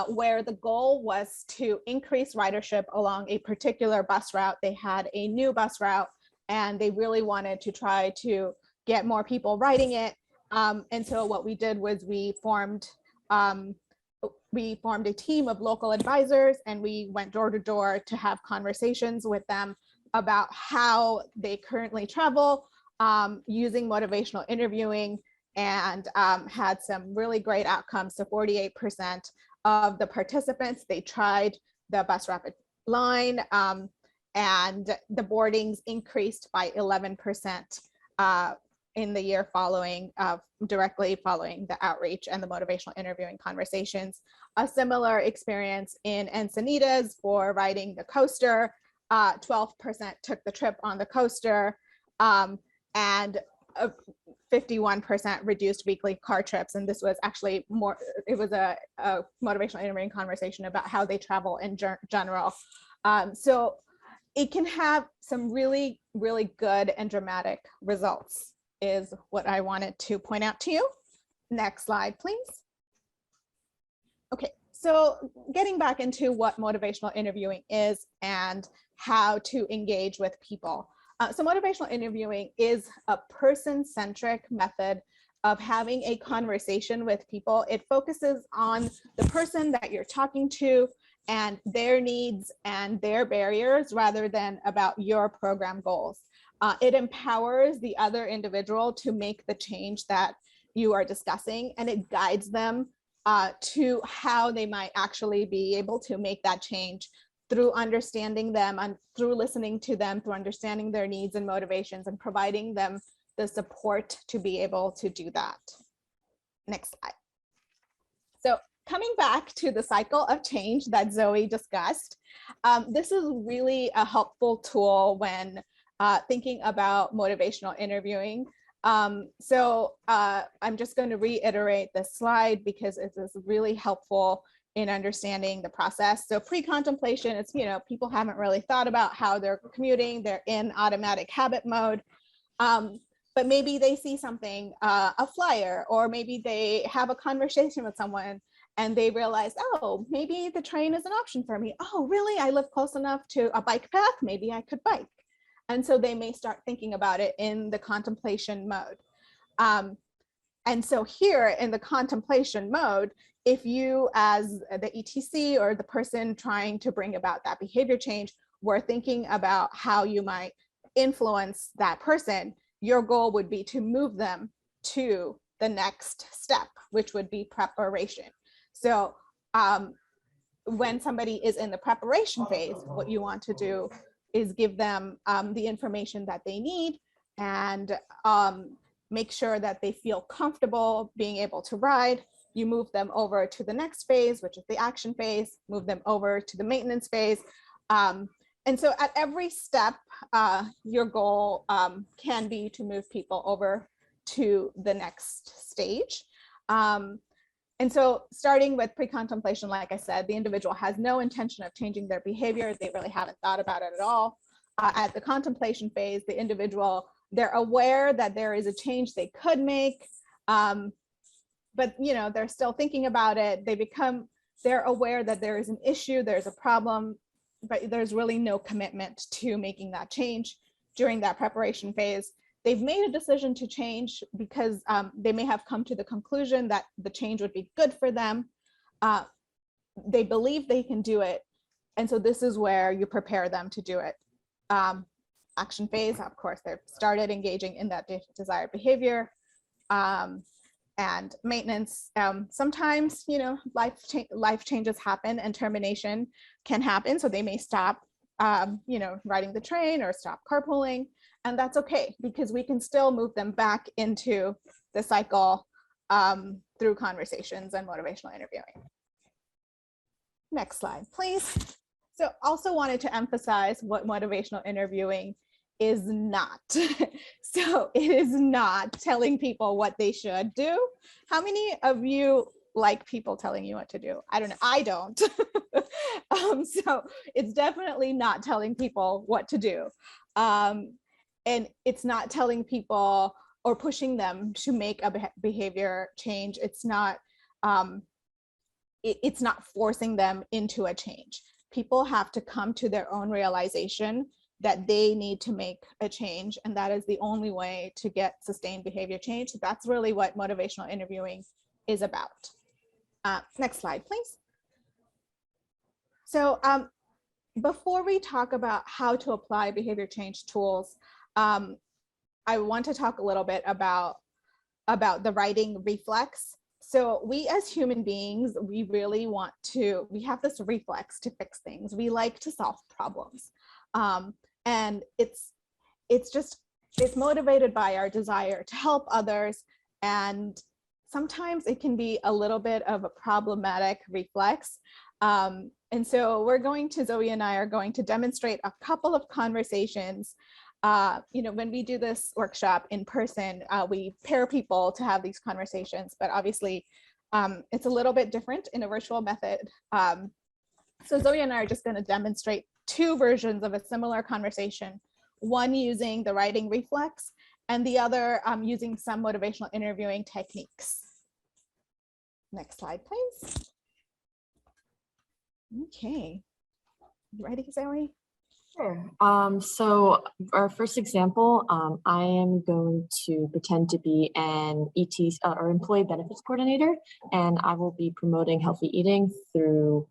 [SPEAKER 5] where the goal was to increase ridership along a particular bus route. They had a new bus route and they really wanted to try to get more people riding it. And so what we did was we formed a team of local advisors, and we went door to door to have conversations with them about how they currently travel using motivational interviewing, and had some really great outcomes. So 48% of the participants, they tried the bus rapid line, and the boardings increased by 11% in the year following, directly following the outreach and the motivational interviewing conversations. A similar experience in Encinitas for riding the coaster. 12% took the trip on the coaster, and 51% reduced weekly car trips. And this was actually more, it was a motivational interviewing conversation about how they travel in general. So it can have some really, really good and dramatic results, is what I wanted to point out to you. Next slide, please. Okay, so getting back into what motivational interviewing is and how to engage with people. So motivational interviewing is a person-centric method of having a conversation with people. It focuses on the person that you're talking to and their needs and their barriers rather than about your program goals. It empowers the other individual to make the change that you are discussing, and it guides them to how they might actually be able to make that change through understanding them and through listening to them, through understanding their needs and motivations, and providing them the support to be able to do that. Next slide. So coming back to the cycle of change that Zoe discussed, this is really a helpful tool when thinking about motivational interviewing. So I'm just going to reiterate this slide because it is really helpful in understanding the process. So pre-contemplation, it's, you know, people haven't really thought about how they're commuting, they're in automatic habit mode. but maybe they see something, a flyer, or maybe they have a conversation with someone and they realize, oh, maybe the train is an option for me. Oh, really? I live close enough to a bike path. Maybe I could bike. And so they may start thinking about it in the contemplation mode. And so here in the contemplation mode, if you as the ETC or the person trying to bring about that behavior change were thinking about how you might influence that person, your goal would be to move them to the next step, which would be preparation. So when somebody is in the preparation phase, what you want to do is give them the information that they need and make sure that they feel comfortable being able to ride. You move them over to the next phase, which is the action phase, move them over to the maintenance phase. And so at every step, your goal can be to move people over to the next stage. And so starting with pre-contemplation, like I said, the individual has no intention of changing their behavior. They really haven't thought about it at all. At the contemplation phase, the individual, they're aware that there is a change they could make, but they're still thinking about it. They're aware that there is an issue, there's a problem, but there's really no commitment to making that change. During that preparation phase, they've made a decision to change because they may have come to the conclusion that the change would be good for them. They believe they can do it. And so this is where you prepare them to do it. Action phase, of course, they've started engaging in that desired behavior. And maintenance, sometimes, life changes happen and termination can happen. So they may stop, riding the train or stop carpooling. And that's okay, because we can still move them back into the cycle through conversations and motivational interviewing. Next slide, please. So also wanted to emphasize what motivational interviewing is not. So it is not telling people what they should do. How many of you like people telling you what to do? I don't know, I don't. So it's definitely not telling people what to do. And it's not telling people or pushing them to make a behavior change. It's not forcing them into a change. People have to come to their own realization that they need to make a change, and that is the only way to get sustained behavior change. So that's really what motivational interviewing is about. Next slide, please. So before we talk about how to apply behavior change tools, I want to talk a little bit about the writing reflex. So we as human beings, we really we have this reflex to fix things. We like to solve problems. And it's motivated by our desire to help others. And sometimes it can be a little bit of a problematic reflex. And so Zoe and I are going to demonstrate a couple of conversations. When we do this workshop in person, we pair people to have these conversations, but obviously it's a little bit different in a virtual method. So Zoe and I are just going to demonstrate two versions of a similar conversation, one using the writing reflex and the other using some motivational interviewing techniques. Next slide, please. Okay, you ready, Zoe?
[SPEAKER 4] Sure. So our first example, I am going to pretend to be an or employee benefits coordinator, and I will be promoting healthy eating through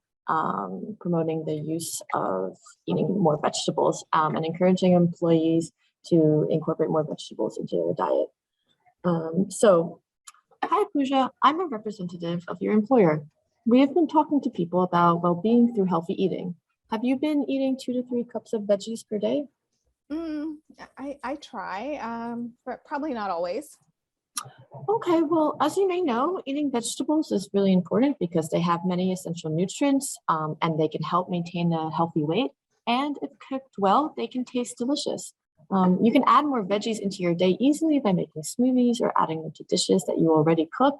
[SPEAKER 4] promoting the use of eating more vegetables and encouraging employees to incorporate more vegetables into their diet. So, hi Pooja, I'm a representative of your employer. We have been talking to people about well-being through healthy eating. Have you been eating 2 to 3 cups of veggies per day?
[SPEAKER 5] I try, but probably not always.
[SPEAKER 4] Okay, well, as you may know, eating vegetables is really important because they have many essential nutrients and they can help maintain a healthy weight. And if cooked well, they can taste delicious. You can add more veggies into your day easily by making smoothies or adding them to dishes that you already cook.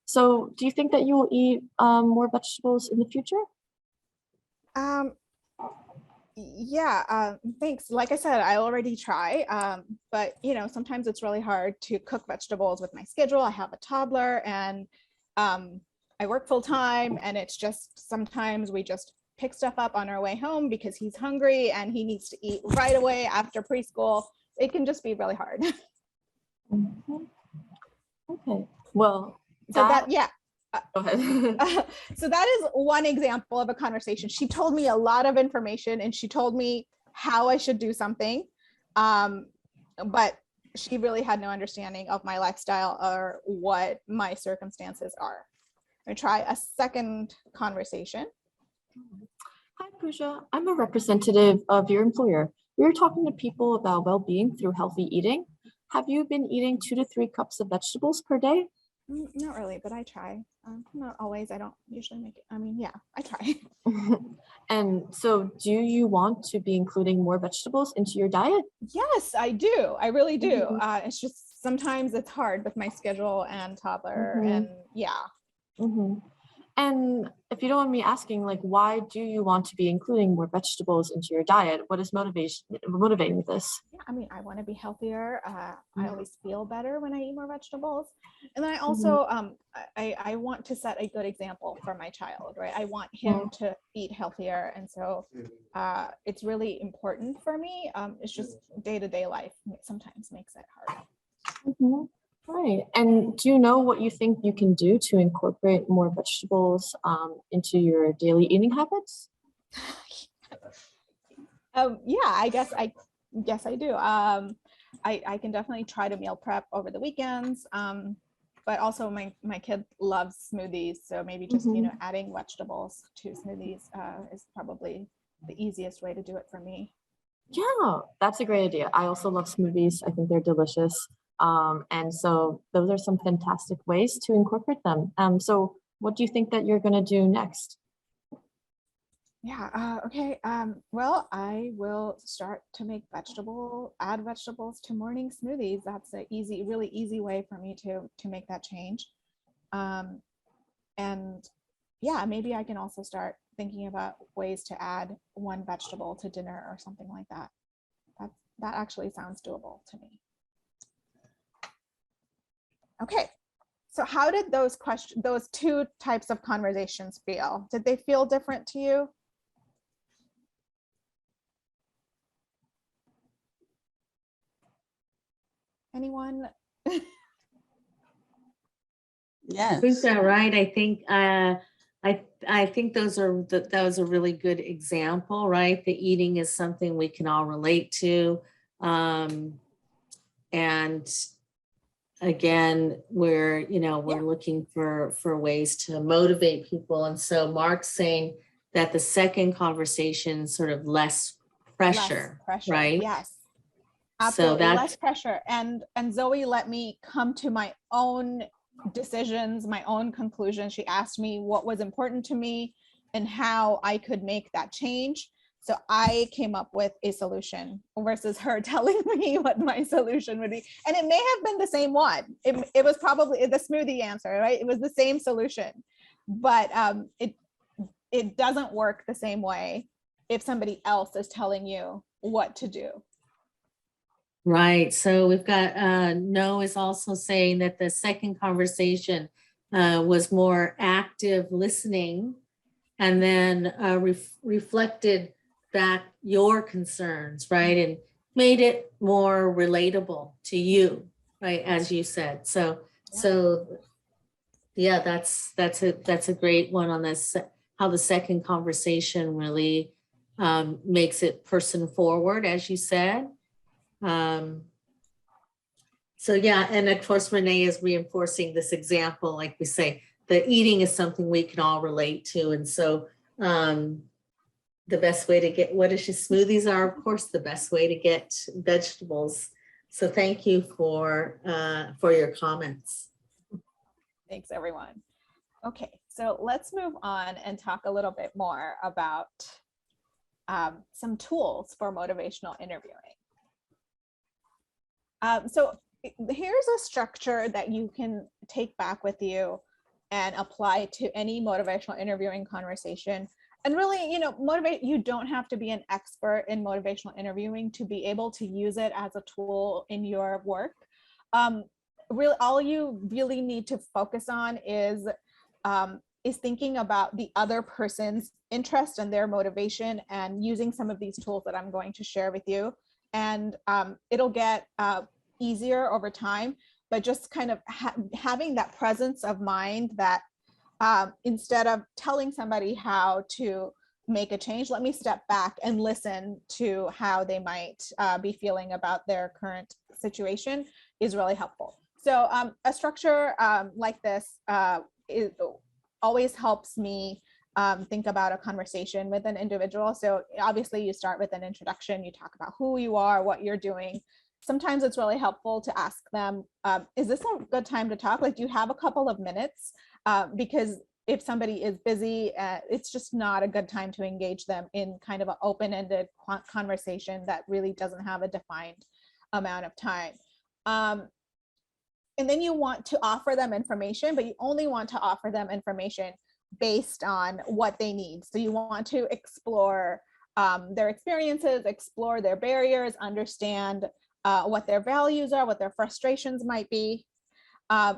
[SPEAKER 4] So do you think that you will eat more vegetables in the future?
[SPEAKER 5] Yeah, thanks. Like I said, I already try. but sometimes it's really hard to cook vegetables with my schedule. I have a toddler and I work full time, and it's just sometimes we just pick stuff up on our way home because he's hungry and he needs to eat right away after preschool. It can just be really hard.
[SPEAKER 4] Mhm. Okay, well,
[SPEAKER 5] So yeah.
[SPEAKER 4] go ahead.
[SPEAKER 5] So that is one example of a conversation. She told me a lot of information and she told me how I should do something. But she really had no understanding of my lifestyle or what my circumstances are. I'm gonna try a second conversation.
[SPEAKER 4] Hi, Pooja. I'm a representative of your employer. We're talking to people about well-being through healthy eating. Have you been eating 2 to 3 cups of vegetables per day?
[SPEAKER 5] Not really, but I try. Not always. I don't usually make it. I mean, yeah, I try.
[SPEAKER 4] And so do you want to be including more vegetables into your diet?
[SPEAKER 5] Yes, I do. I really do.
[SPEAKER 4] Mhm.
[SPEAKER 5] It's just sometimes it's hard with my schedule and toddler,
[SPEAKER 4] Mhm.
[SPEAKER 5] and yeah.
[SPEAKER 4] Mhm. And if you don't mind me asking, like, why do you want to be including more vegetables into your diet? What is motivating this?
[SPEAKER 5] Yeah, I mean, I want to be healthier. I
[SPEAKER 4] Mhm.
[SPEAKER 5] always feel better when I eat more vegetables. And then I
[SPEAKER 4] Mhm.
[SPEAKER 5] also, I want to set a good example for my child, right? I want him to eat healthier. And so it's really important for me. It's just day-to-day life sometimes makes it hard.
[SPEAKER 4] Mhm. Right. And do you know what you think you can do to incorporate more vegetables into your daily eating habits?
[SPEAKER 5] Yeah, I guess I do. I can definitely try to meal prep over the weekends. But also my kid loves smoothies, so maybe just
[SPEAKER 4] Mhm.
[SPEAKER 5] adding vegetables to smoothies is probably the easiest way to do it for me.
[SPEAKER 4] Yeah, that's a great idea. I also love smoothies. I think they're delicious. And so those are some fantastic ways to incorporate them. So what do you think that you're going to do next?
[SPEAKER 5] Yeah, okay. Well, I will start to add vegetables to morning smoothies. That's a really easy way for me to make that change. And yeah, maybe I can also start thinking about ways to add one vegetable to dinner or something like that. That actually sounds doable to me. Okay. So how did those two types of conversations feel? Did they feel different to you? Anyone?
[SPEAKER 2] Who's
[SPEAKER 6] Yes.
[SPEAKER 2] that right? I think I think that was a really good example, right? The eating is something we can all relate to. And again, we're looking for ways to motivate people. And so Mark's saying that the second conversation is sort of less pressure,
[SPEAKER 5] Less pressure,
[SPEAKER 2] right?
[SPEAKER 5] yes.
[SPEAKER 2] So
[SPEAKER 5] Absolutely, less
[SPEAKER 2] that's
[SPEAKER 5] pressure. And Zoe let me come to my own decisions, my own conclusions. She asked me what was important to me and how I could make that change. So I came up with a solution versus her telling me what my solution would be. And it may have been the same one. It was probably the smoothie answer, right? It was the same solution, but it doesn't work the same way if somebody else is telling you what to do.
[SPEAKER 2] right. So we've got No is also saying that the second conversation was more active listening, and then reflected back your concerns, right? And made it more relatable to you, right? As you said. So yeah, that's a great one on this, how the second conversation really makes it person forward, as you said. So yeah, and of course, Renee is reinforcing this example, like we say, the eating is something we can all relate to. And so the best way to get, what is your smoothies are, of course, the best way to get vegetables. So thank you for your comments.
[SPEAKER 5] Thanks, everyone. Okay, so let's move on and talk a little bit more about some tools for motivational interviewing. So here's a structure that you can take back with you and apply to any motivational interviewing conversation. And really, you don't have to be an expert in motivational interviewing to be able to use it as a tool in your work. Really, all you really need to focus on is thinking about the other person's interest and their motivation, and using some of these tools that I'm going to share with you. And it'll get easier over time, but just kind of having that presence of mind that instead of telling somebody how to make a change, let me step back and listen to how they might be feeling about their current situation, is really helpful. So a structure like this always helps me think about a conversation with an individual. So obviously you start with an introduction, you talk about who you are, what you're doing. Sometimes it's really helpful to ask them, is this a good time to talk? Like, do you have a couple of minutes? Because if somebody is busy, it's just not a good time to engage them in kind of an open-ended conversation that really doesn't have a defined amount of time. And then you want to offer them information, but you only want to offer them information based on what they need. So you want to explore their experiences, explore their barriers, understand what their values are, what their frustrations might be.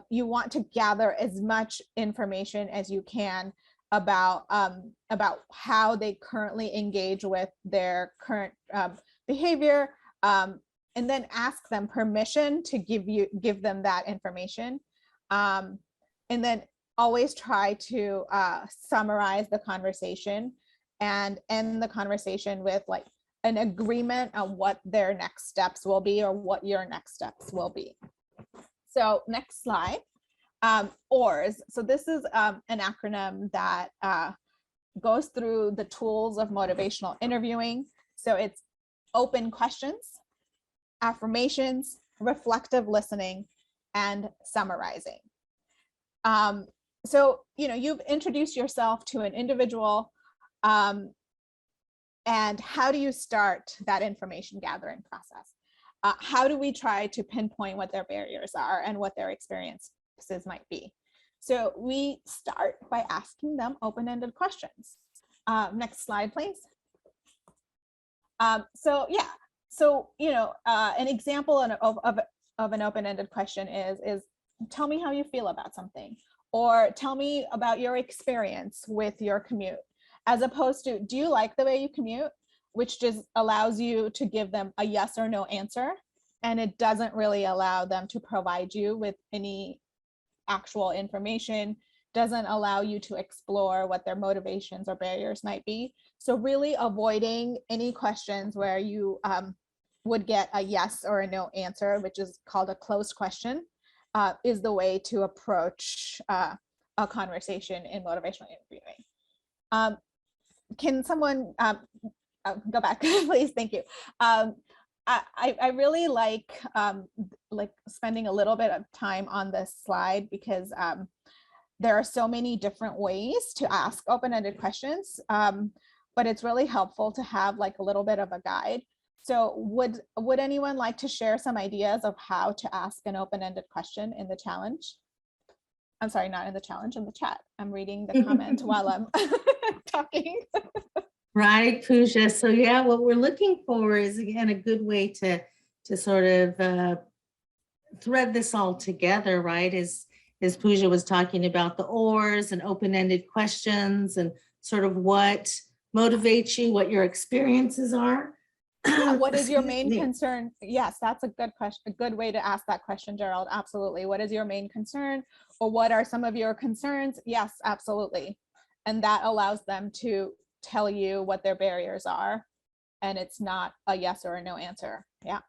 [SPEAKER 5] You want to gather as much information as you can about how they currently engage with their current behavior, and then ask them permission to give them that information. And then always try to summarize the conversation and end the conversation with like an agreement on what their next steps will be, or what your next steps will be. So next slide, ORS. So this is an acronym that goes through the tools of motivational interviewing. So it's open questions, affirmations, reflective listening, and summarizing. So, you've introduced yourself to an individual, and how do you start that information gathering process? How do we try to pinpoint what their barriers are and what their experiences might be? So we start by asking them open-ended questions. Next slide, please. So an example of an open-ended question is tell me how you feel about something, or tell me about your experience with your commute, as opposed to, do you like the way you commute, which just allows you to give them a yes or no answer, and it doesn't really allow them to provide you with any actual information, doesn't allow you to explore what their motivations or barriers might be. So really avoiding any questions where you would get a yes or a no answer, which is called a closed question, is the way to approach a conversation in motivational interviewing. Can someone go back, please? Thank you. I really like spending a little bit of time on this slide, because there are so many different ways to ask open-ended questions, but it's really helpful to have like a little bit of a guide. So would anyone like to share some ideas of how to ask an open-ended question in the challenge? I'm sorry, not in the challenge, in the chat. I'm reading the comment while I'm talking.
[SPEAKER 2] Right, Pooja. So yeah, what we're looking for is, again, a good way to sort of thread this all together, right? As Pooja was talking about the ORs and open-ended questions and sort of what motivates you, what your experiences are.
[SPEAKER 5] What is your main concern? Yes, that's a good question. A good way to ask that question, Gerald. Absolutely. What is your main concern, or what are some of your concerns? Yes, absolutely. And that allows them to tell you what their barriers are, and it's not a yes or a no answer. Yeah.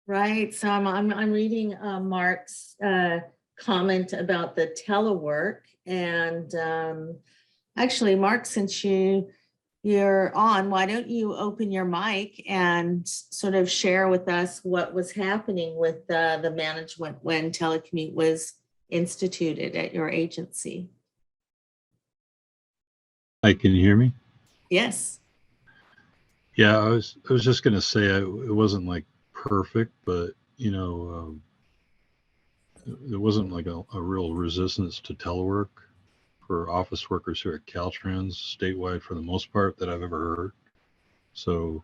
[SPEAKER 2] Right. So I'm reading Mark's comment about the telework, and actually, Mark, since you're on, why don't you open your mic and sort of share with us what was happening with the management when telecommute was instituted at your agency?
[SPEAKER 6] Hi, can you hear me?
[SPEAKER 2] Yes.
[SPEAKER 6] Yeah, I was just going to say it wasn't like perfect, but there wasn't like a real resistance to telework for office workers here at Caltrans statewide for the most part that I've ever heard. So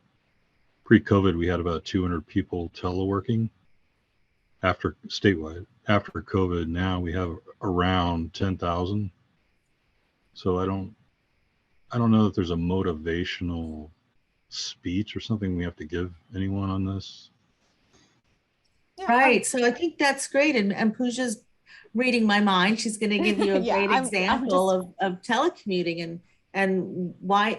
[SPEAKER 6] pre-COVID, we had about 200 people teleworking after statewide. After COVID, now we have around 10,000. So I don't know that there's a motivational speech or something we have to give anyone on this.
[SPEAKER 5] Yeah,
[SPEAKER 2] Right. So I think that's great. And Pooja's reading my mind. She's going to give you a
[SPEAKER 5] Yeah,
[SPEAKER 2] great
[SPEAKER 5] I'm
[SPEAKER 2] example of telecommuting and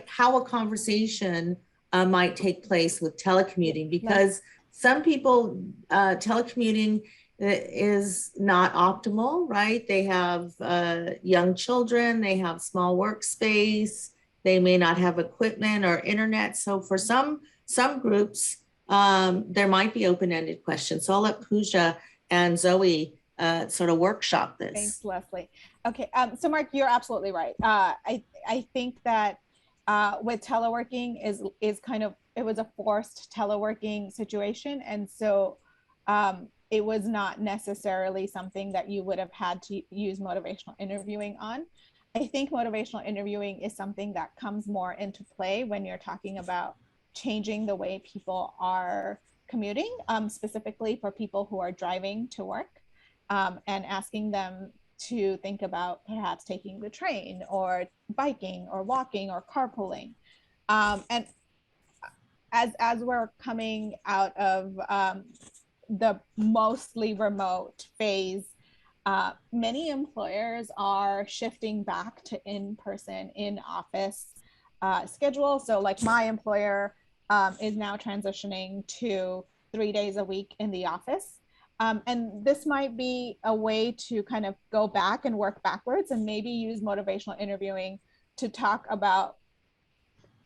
[SPEAKER 2] how a conversation might take place with telecommuting, because some people, telecommuting is not optimal, right? They have young children, they have small workspace, they may not have equipment or internet. So for some groups, there might be open-ended questions. So I'll let Pooja and Zoe sort of workshop this.
[SPEAKER 5] Thanks, Leslie. Okay, so Mark, you're absolutely right. I think that with teleworking is kind of, it was a forced teleworking situation. And so it was not necessarily something that you would have had to use motivational interviewing on. I think motivational interviewing is something that comes more into play when you're talking about changing the way people are commuting, specifically for people who are driving to work, and asking them to think about perhaps taking the train or biking or walking or carpooling. And as we're coming out of the mostly remote phase, many employers are shifting back to in-person, in-office schedule. So like my employer is now transitioning to 3 days a week in the office. And this might be a way to kind of go back and work backwards and maybe use motivational interviewing to talk about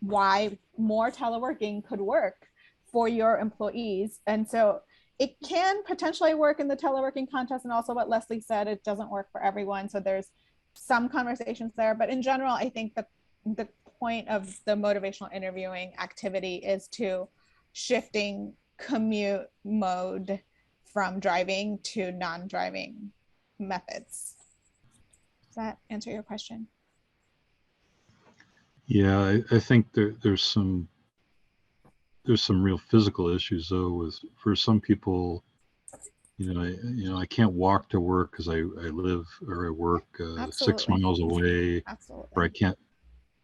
[SPEAKER 5] why more teleworking could work for your employees. And so it can potentially work in the teleworking context, and also what Leslie said, it doesn't work for everyone. So there's some conversations there, but in general, I think that the point of the motivational interviewing activity is to shifting commute mode from driving to non-driving methods. Does that answer your question?
[SPEAKER 6] Yeah, I think there's some real physical issues though for some people. I can't walk to work because I live or I work 6 miles away.
[SPEAKER 5] Absolutely.
[SPEAKER 6] Or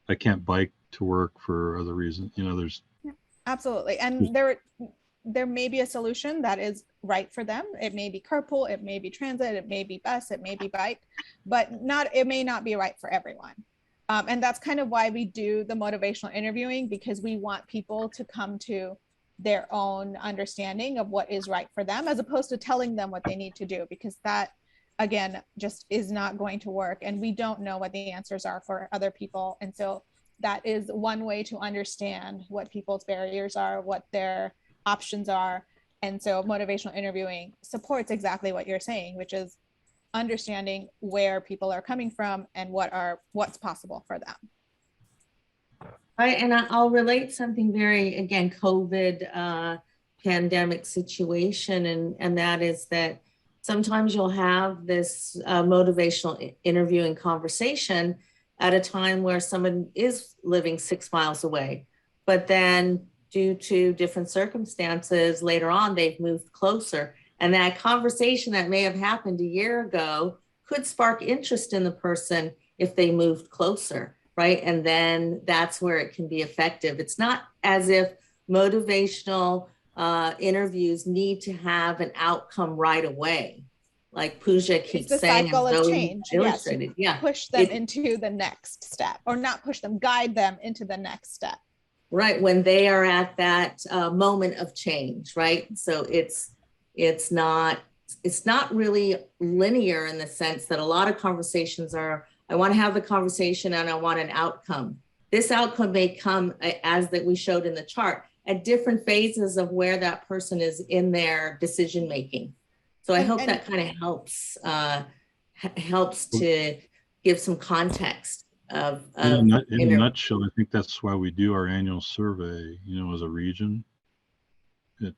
[SPEAKER 6] I can't bike to work for other reasons. There's
[SPEAKER 5] absolutely, and there may be a solution that is right for them. It may be carpool, it may be transit, it may be bus, it may be bike, but it may not be right for everyone. And that's kind of why we do the motivational interviewing, because we want people to come to their own understanding of what is right for them, as opposed to telling them what they need to do, because that, again, just is not going to work. And we don't know what the answers are for other people. And so that is one way to understand what people's barriers are, what their options are. And so motivational interviewing supports exactly what you're saying, which is understanding where people are coming from and what's possible for them.
[SPEAKER 2] Right, and I'll relate something very, again, COVID pandemic situation, and that is that sometimes you'll have this motivational interviewing conversation at a time where someone is living 6 miles away, but then due to different circumstances later on, they've moved closer. And that conversation that may have happened a year ago could spark interest in the person if they moved closer, right? And then that's where it can be effective. It's not as if motivational interviews need to have an outcome right away. Like Pooja keeps saying,
[SPEAKER 5] cycle of change.
[SPEAKER 2] Illustrated.
[SPEAKER 5] Yes, push them into the next step, or not push them, guide them into the next step.
[SPEAKER 2] Right, when they are at that moment of change, right? So it's not really linear in the sense that a lot of conversations are, I want to have the conversation and I want an outcome. This outcome may come, as that we showed in the chart, at different phases of where that person is in their decision making. So I hope that kind of helps to give some context of
[SPEAKER 6] in a nutshell. I think that's why we do our annual survey, as a region. The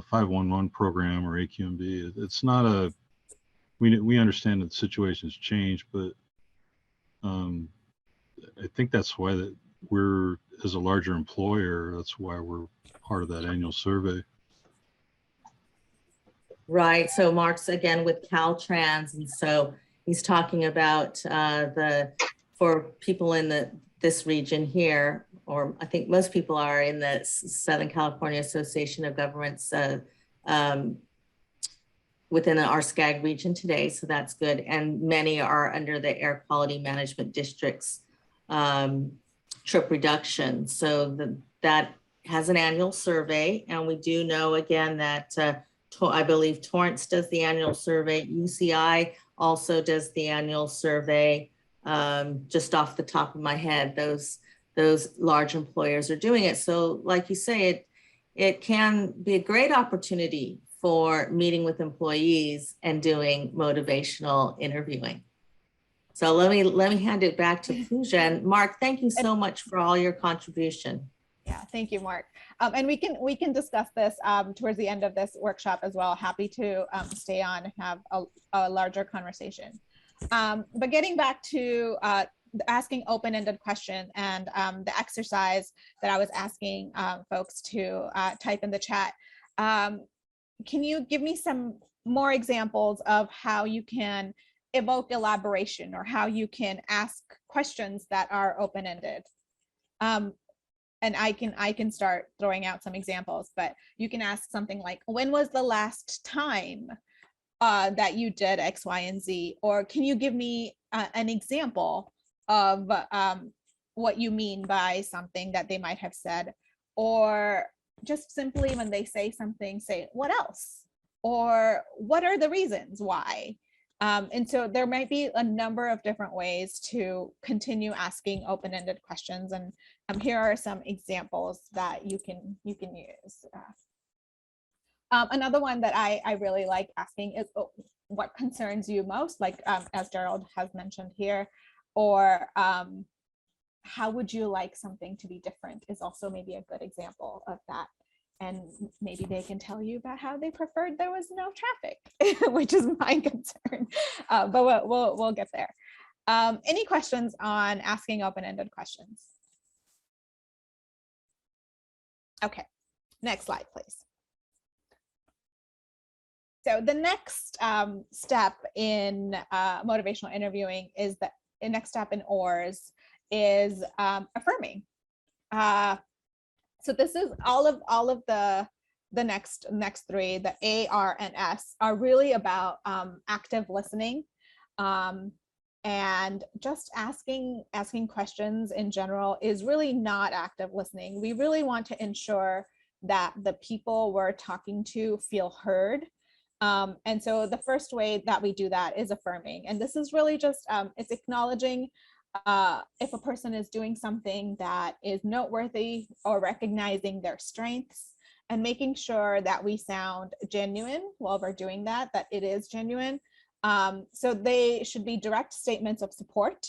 [SPEAKER 6] 511 program or AQMB, it's not we understand that situations change, but I think that's why that we're, as a larger employer, that's why we're part of that annual survey.
[SPEAKER 2] Right. So Mark's again with Caltrans, and so he's talking about for people in this region here, or I think most people are in the Southern California Association of Governments within our SCAG region today. So that's good. And many are under the Air Quality Management District's trip reduction. So that has an annual survey. And we do know again that I believe Torrance does the annual survey. UCI also does the annual survey. Just off the top of my head, those large employers are doing it. So like you say, it can be a great opportunity for meeting with employees and doing motivational interviewing. So let me hand it back to Pooja. And Mark, thank you so much for all your contribution.
[SPEAKER 5] Yeah, thank you, Mark. And we can discuss this towards the end of this workshop as well. Happy to stay on and have a larger conversation. But getting back to asking open-ended question and the exercise that I was asking folks to type in the chat. Can you give me some more examples of how you can evoke elaboration or how you can ask questions that are open-ended? And I can start throwing out some examples, but you can ask something like, when was the last time that you did X, Y, and Z? Or can you give me an example of what you mean by something that they might have said? Or just simply when they say something, say, what else? Or what are the reasons why? And so there might be a number of different ways to continue asking open-ended questions. And here are some examples that you can use. Another one that I really like asking is, what concerns you most? Like as Gerald has mentioned here, or how would you like something to be different is also maybe a good example of that. And maybe they can tell you about how they preferred there was no traffic, which is my concern. But we'll get there. Any questions on asking open-ended questions? Okay, next slide, please. So the next step in motivational interviewing is the next step in OARS is affirming. So this is all of the next three, the A, R, and S, are really about active listening, and just asking questions in general is really not active listening. We really want to ensure that the people we're talking to feel heard. And so the first way that we do that is affirming. And this is really just, it's acknowledging if a person is doing something that is noteworthy, or recognizing their strengths and making sure that we sound genuine while we're doing that it is genuine. So they should be direct statements of support.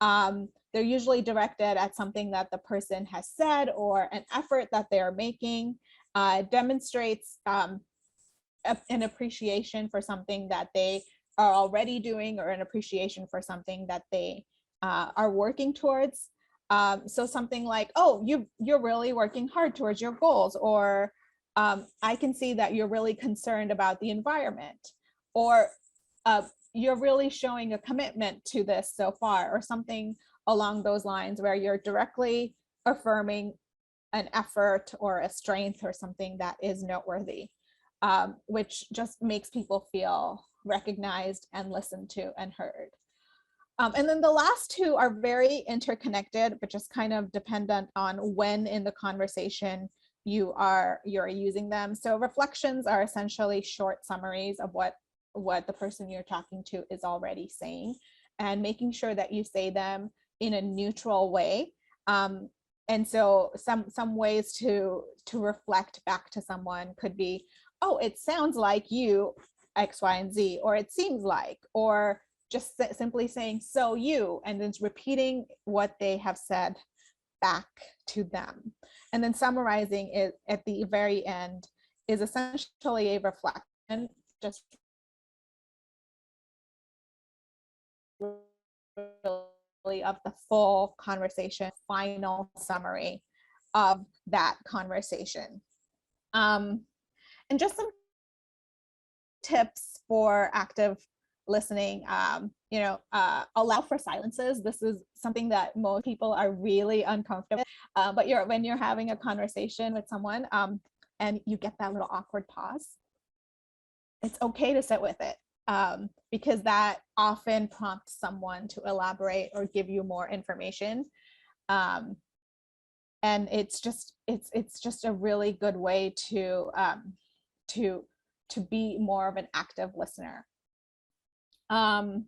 [SPEAKER 5] They're usually directed at something that the person has said or an effort that they are making. Demonstrates an appreciation for something that they are already doing, or an appreciation for something that they are working towards. So something like, oh, you're really working hard towards your goals, or I can see that you're really concerned about the environment, or you're really showing a commitment to this so far, or something along those lines, where you're directly affirming an effort or a strength or something that is noteworthy, which just makes people feel recognized and listened to and heard. And then the last two are very interconnected, but just kind of dependent on when in the conversation you're using them. So reflections are essentially short summaries of what the person you're talking to is already saying, and making sure that you say them in a neutral way. And so some ways to reflect back to someone could be, oh, it sounds like you X, Y, and Z, or it seems like, or just simply saying, so you, and then repeating what they have said back to them. And then summarizing it at the very end is essentially a reflection, just of the full conversation, final summary of that conversation. And just some tips for active listening. Allow for silences. This is something that most people are really uncomfortable with, but when you're having a conversation with someone and you get that little awkward pause, it's okay to sit with it, because that often prompts someone to elaborate or give you more information. And it's just a really good way to be more of an active listener. And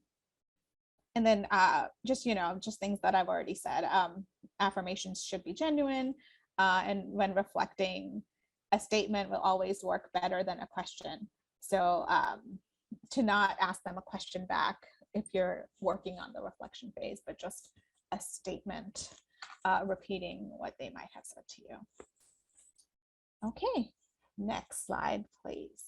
[SPEAKER 5] then just things that I've already said. Affirmations should be genuine, and when reflecting, a statement will always work better than a question. So to not ask them a question back if you're working on the reflection phase, but just a statement repeating what they might have said to you. Okay, next slide, please.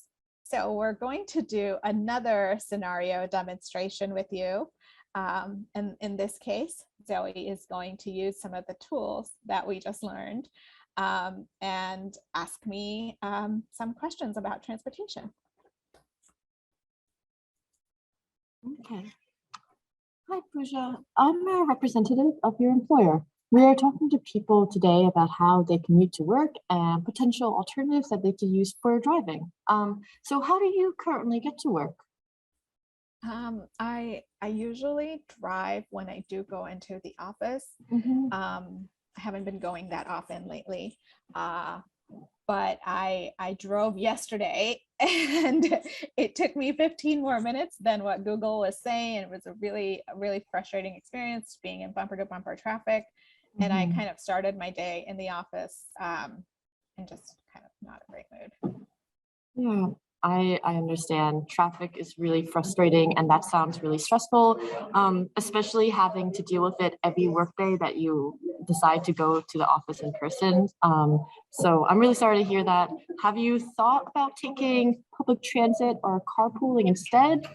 [SPEAKER 5] So we're going to do another scenario demonstration with you. And in this case, Zoe is going to use some of the tools that we just learned and ask me some questions about transportation.
[SPEAKER 4] Okay. Hi, Pooja. I'm a representative of your employer. We are talking to people today about how they commute to work and potential alternatives that they could use for driving. So how do you currently get to work?
[SPEAKER 5] I usually drive when I do go into the office.
[SPEAKER 4] Mm-hmm.
[SPEAKER 5] I haven't been going that often lately, but I drove yesterday and it took me 15 more minutes than what Google was saying. It was a really frustrating experience being in bumper to bumper traffic. And I kind of started my day in the office and just kind of not a great mood.
[SPEAKER 4] Yeah, I understand. Traffic is really frustrating and that sounds really stressful, especially having to deal with it every workday that you decide to go to the office in person. So I'm really sorry to hear that. Have you thought about taking public transit or carpooling instead?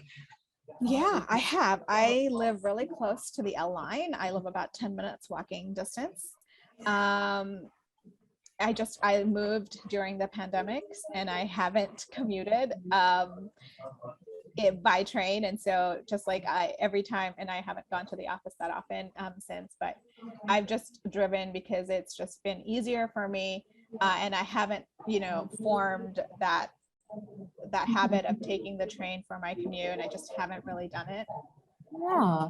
[SPEAKER 5] Yeah, I have. I live really close to the L line. I live about 10 minutes walking distance. I moved during the pandemic and I haven't commuted by train. And so just like every time, and I haven't gone to the office that often since, but I've just driven because it's just been easier for me. And I haven't, formed that habit of taking the train for my commute. I just haven't really done it.
[SPEAKER 4] Yeah.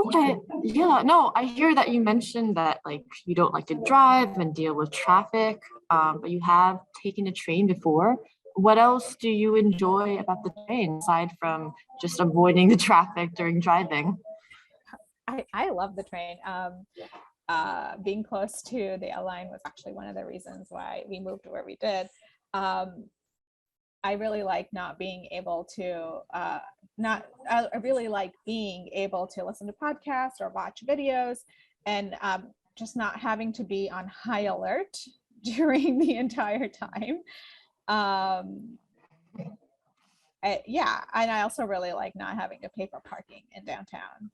[SPEAKER 4] Okay. Yeah. No, I hear that you mentioned that like you don't like to drive and deal with traffic, but you have taken a train before. What else do you enjoy about the train aside from just avoiding the traffic during driving?
[SPEAKER 5] I love the train. Being close to the L line was actually one of the reasons why we moved where we did. I really like not being able to I really like being able to listen to podcasts or watch videos and just not having to be on high alert during the entire time. Yeah, and I also really like not having to pay for parking in downtown.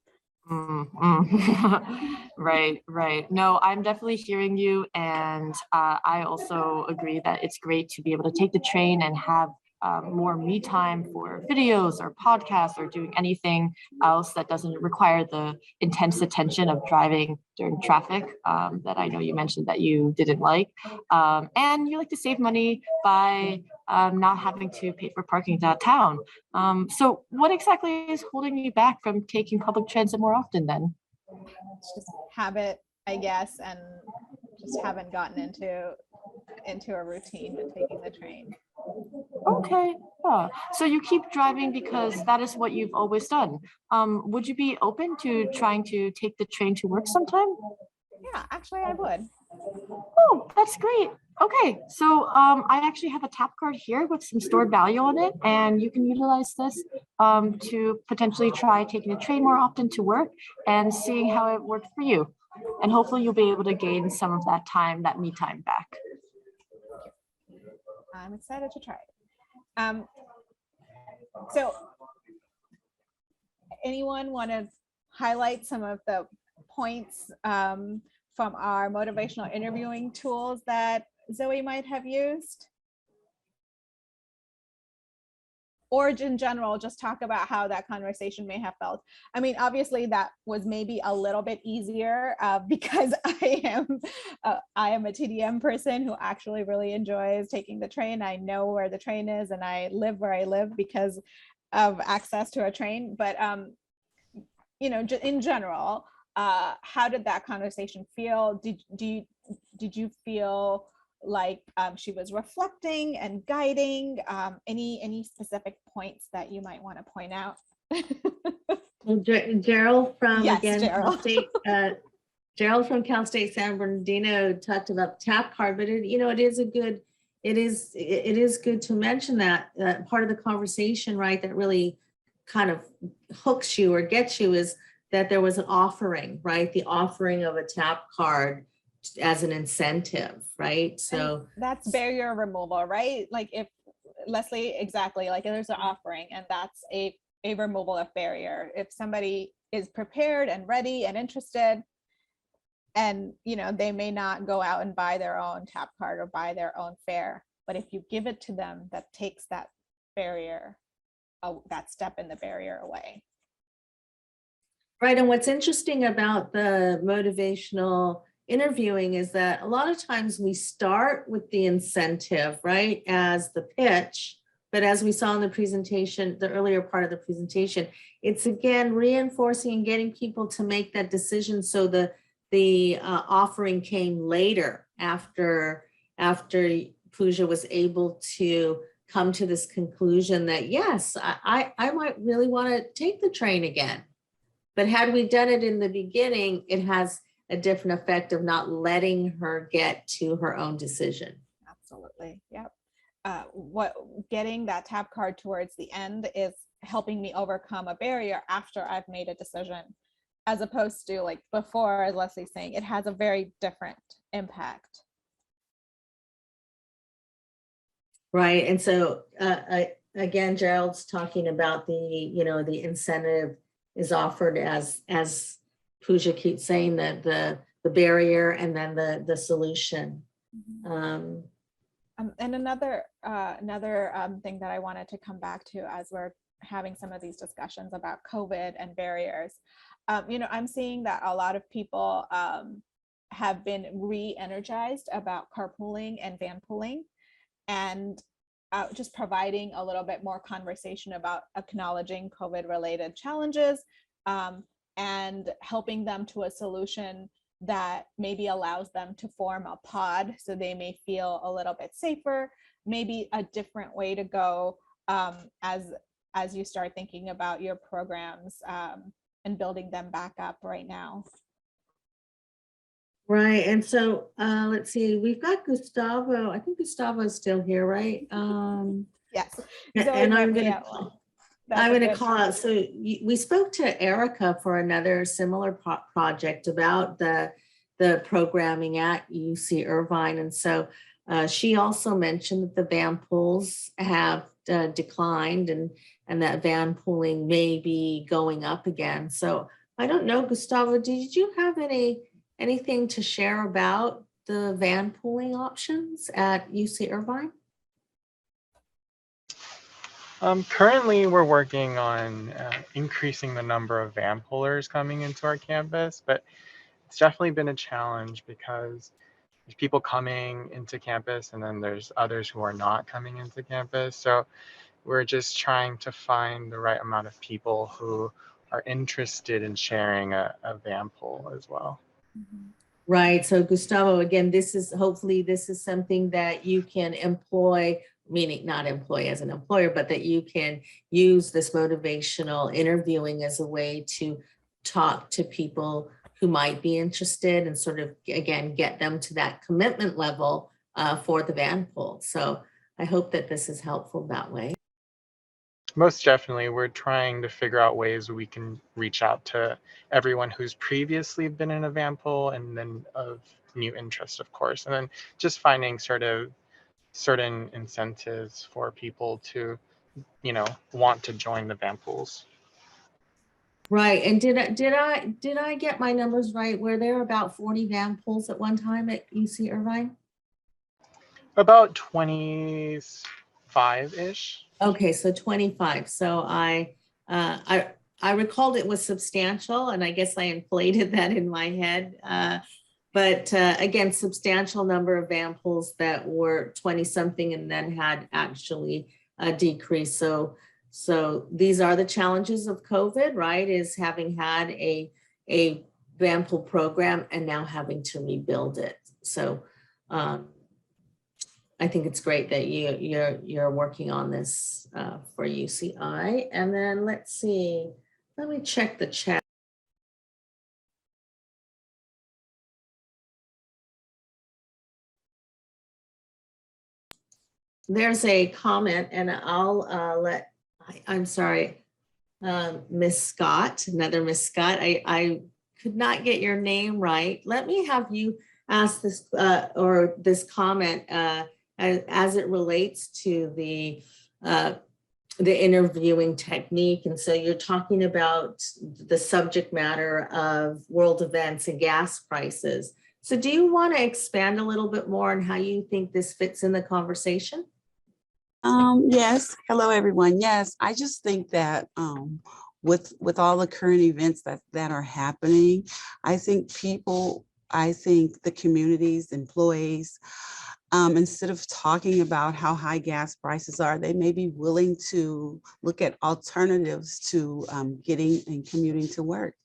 [SPEAKER 4] Right. No, I'm definitely hearing you. And I also agree that it's great to be able to take the train and have more me time for videos or podcasts or doing anything else that doesn't require the intense attention of driving during traffic that I know you mentioned that you didn't like. And you like to save money by not having to pay for parking downtown. So what exactly is holding you back from taking public transit more often then?
[SPEAKER 5] It's just habit, I guess, and just haven't gotten into a routine with taking the train.
[SPEAKER 4] Okay. Yeah. So you keep driving because that is what you've always done. Would you be open to trying to take the train to work sometime?
[SPEAKER 5] Yeah, actually I would.
[SPEAKER 4] Oh, that's great. Okay, so I actually have a tap card here with some stored value on it, and you can utilize this to potentially try taking the train more often to work and seeing how it works for you. And hopefully you'll be able to gain some of that time, that me time back.
[SPEAKER 5] I'm excited to try it. So anyone want to highlight some of the points from our motivational interviewing tools that Zoe might have used? Or in general, just talk about how that conversation may have felt. I mean, obviously that was maybe a little bit easier because I am a TDM person who actually really enjoys taking the train. I know where the train is and I live where I live because of access to a train. But, you know, in general, how did that conversation feel? Did you feel like she was reflecting and guiding? Any specific points that you might want to point out?
[SPEAKER 2] Well, Gerald from
[SPEAKER 5] Yes,
[SPEAKER 2] again,
[SPEAKER 5] Gerald.
[SPEAKER 2] Cal State, Gerald from Cal State San Bernardino talked about the tap card, but it, you know, it is good to mention that part of the conversation, right, that really kind of hooks you or gets you is that there was an offering, right? The offering of a tap card as an incentive, right? So
[SPEAKER 5] and that's barrier removal, right? Like if Leslie, exactly, like there's an offering and that's a removal of barrier. If somebody is prepared and ready and interested, and you know, they may not go out and buy their own tap card or buy their own fare, but if you give it to them, that takes that barrier, that step in the barrier away.
[SPEAKER 2] right, and what's interesting about the motivational interviewing is that a lot of times we start with the incentive, right, as the pitch, but as we saw in the presentation, the earlier part of the presentation, it's again reinforcing and getting people to make that decision. So the offering came later after Pooja was able to come to this conclusion that yes, I might really want to take the train again. But had we done it in the beginning, it has a different effect of not letting her get to her own decision.
[SPEAKER 5] Absolutely. Yep. What getting that tap card towards the end is helping me overcome a barrier after I've made a decision, as opposed to like before, as Leslie's saying, it has a very different impact.
[SPEAKER 2] Right. And so again, Gerald's talking about the, you know, the incentive is offered as Pooja keeps saying, that the barrier and then the solution.
[SPEAKER 5] And another thing that I wanted to come back to as we're having some of these discussions about COVID and barriers, you know, I'm seeing that a lot of people have been re-energized about carpooling and vanpooling, and just providing a little bit more conversation about acknowledging COVID-related challenges and helping them to a solution that maybe allows them to form a pod so they may feel a little bit safer, maybe a different way to go as you start thinking about your programs and building them back up right now.
[SPEAKER 2] Right. And so let's see, we've got Gustavo. I think Gustavo's still here, right?
[SPEAKER 5] Yes.
[SPEAKER 2] And I'm going to call out. So we spoke to Erica for another similar project about the programming at UC Irvine. And so she also mentioned that the van pools have declined and that van pooling may be going up again. So I don't know, Gustavo, did you have anything to share about the van pooling options at UC Irvine?
[SPEAKER 7] Currently, we're working on increasing the number of van pullers coming into our campus, but it's definitely been a challenge because there's people coming into campus and then there's others who are not coming into campus. So we're just trying to find the right amount of people who are interested in sharing a van pull as well.
[SPEAKER 2] Right. So Gustavo, again, hopefully this is something that you can employ, meaning not employ as an employer, but that you can use this motivational interviewing as a way to talk to people who might be interested and sort of, again, get them to that commitment level for the van pull. So I hope that this is helpful that way.
[SPEAKER 7] Most definitely, we're trying to figure out ways we can reach out to everyone who's previously been in a van pull and then of new interest, of course, and then just finding sort of certain incentives for people to, you know, want to join the van pools.
[SPEAKER 2] Right. And did I get my numbers right? Were there about 40 van pools at one time at UC Irvine?
[SPEAKER 7] About 25-ish.
[SPEAKER 2] Okay, so 25. So I recalled it was substantial, and I guess I inflated that in my head. But again, substantial number of van pools that were 20 something and then had actually decreased. So these are the challenges of COVID, right? Is having had a van pool program and now having to rebuild it. So I think it's great that you're working on this for UCI. And then let's see, let me check the chat. There's a comment, and I'll I'm sorry, Miss Scott, another Miss Scott. I could not get your name right. Let me have you ask this or this comment as it relates to the interviewing technique. And so you're talking about the subject matter of world events and gas prices. So do you want to expand a little bit more on how you think this fits in the conversation?
[SPEAKER 8] Yes. Hello, everyone. Yes, I just think that with all the current events that are happening, I think the communities, employees, instead of talking about how high gas prices are, they may be willing to look at alternatives to getting and commuting to work.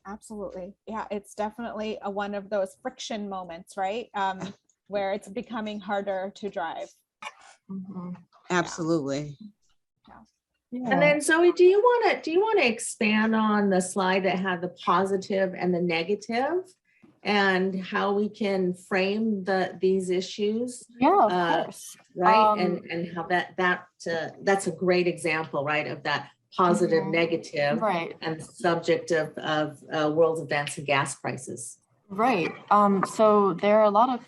[SPEAKER 5] Absolutely. Yeah, it's definitely one of those friction moments, right? Where it's becoming harder to drive.
[SPEAKER 4] Mhm.
[SPEAKER 8] Absolutely.
[SPEAKER 4] Yeah.
[SPEAKER 2] And then Zoe, do you want to expand on the slide that had the positive and the negative and how we can frame these issues?
[SPEAKER 4] Yeah, of course.
[SPEAKER 2] Right. And how that's a great example, right, of that positive, negative,
[SPEAKER 4] right,
[SPEAKER 2] and the subject of world events and gas prices.
[SPEAKER 4] right. So there are a lot of,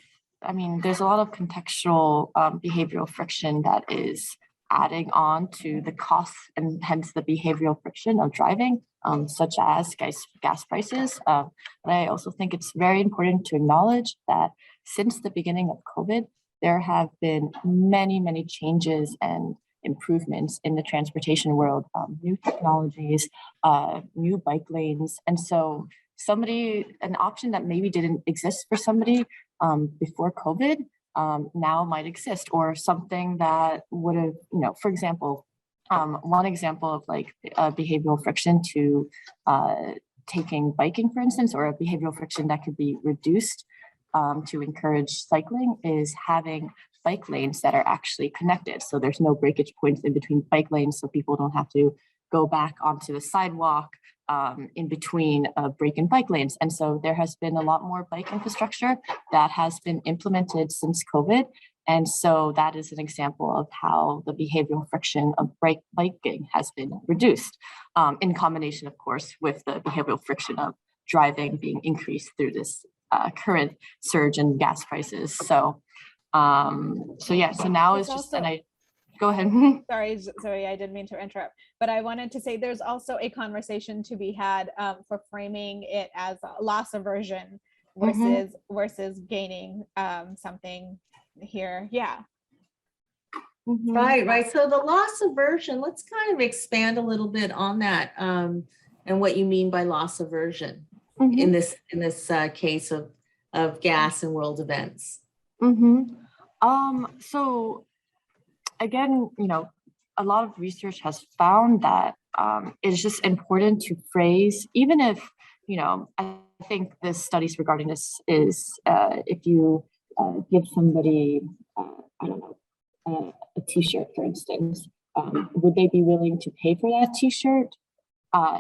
[SPEAKER 4] there's a lot of contextual behavioral friction that is adding on to the costs and hence the behavioral friction of driving, such as gas prices. But I also think it's very important to acknowledge that since the beginning of COVID, there have been many, many changes and improvements in the transportation world, new technologies, new bike lanes. And so an option that maybe didn't exist for somebody before COVID now might exist, or something that would have, for example, one example of like behavioral friction to taking biking, for instance, or a behavioral friction that could be reduced to encourage cycling is having bike lanes that are actually connected. So there's no breakage points in between bike lanes, so people don't have to go back onto the sidewalk in between break and bike lanes. And so there has been a lot more bike infrastructure that has been implemented since COVID. And so that is an example of how the behavioral friction of biking has been reduced, in combination, of course, with the behavioral friction of driving being increased through this current surge in gas prices. So now it's just, and I go ahead.
[SPEAKER 5] Sorry, I didn't mean to interrupt, but I wanted to say there's also a conversation to be had for framing it as loss aversion versus gaining something here. Yeah.
[SPEAKER 2] Right. So the loss aversion, let's kind of expand a little bit on that and what you mean by loss aversion in this case of gas and world events.
[SPEAKER 4] So again, a lot of research has found that it's just important to phrase, even if, I think the studies regarding this is if you give somebody, I don't know, a t-shirt, for instance, would they be willing to pay for that t-shirt?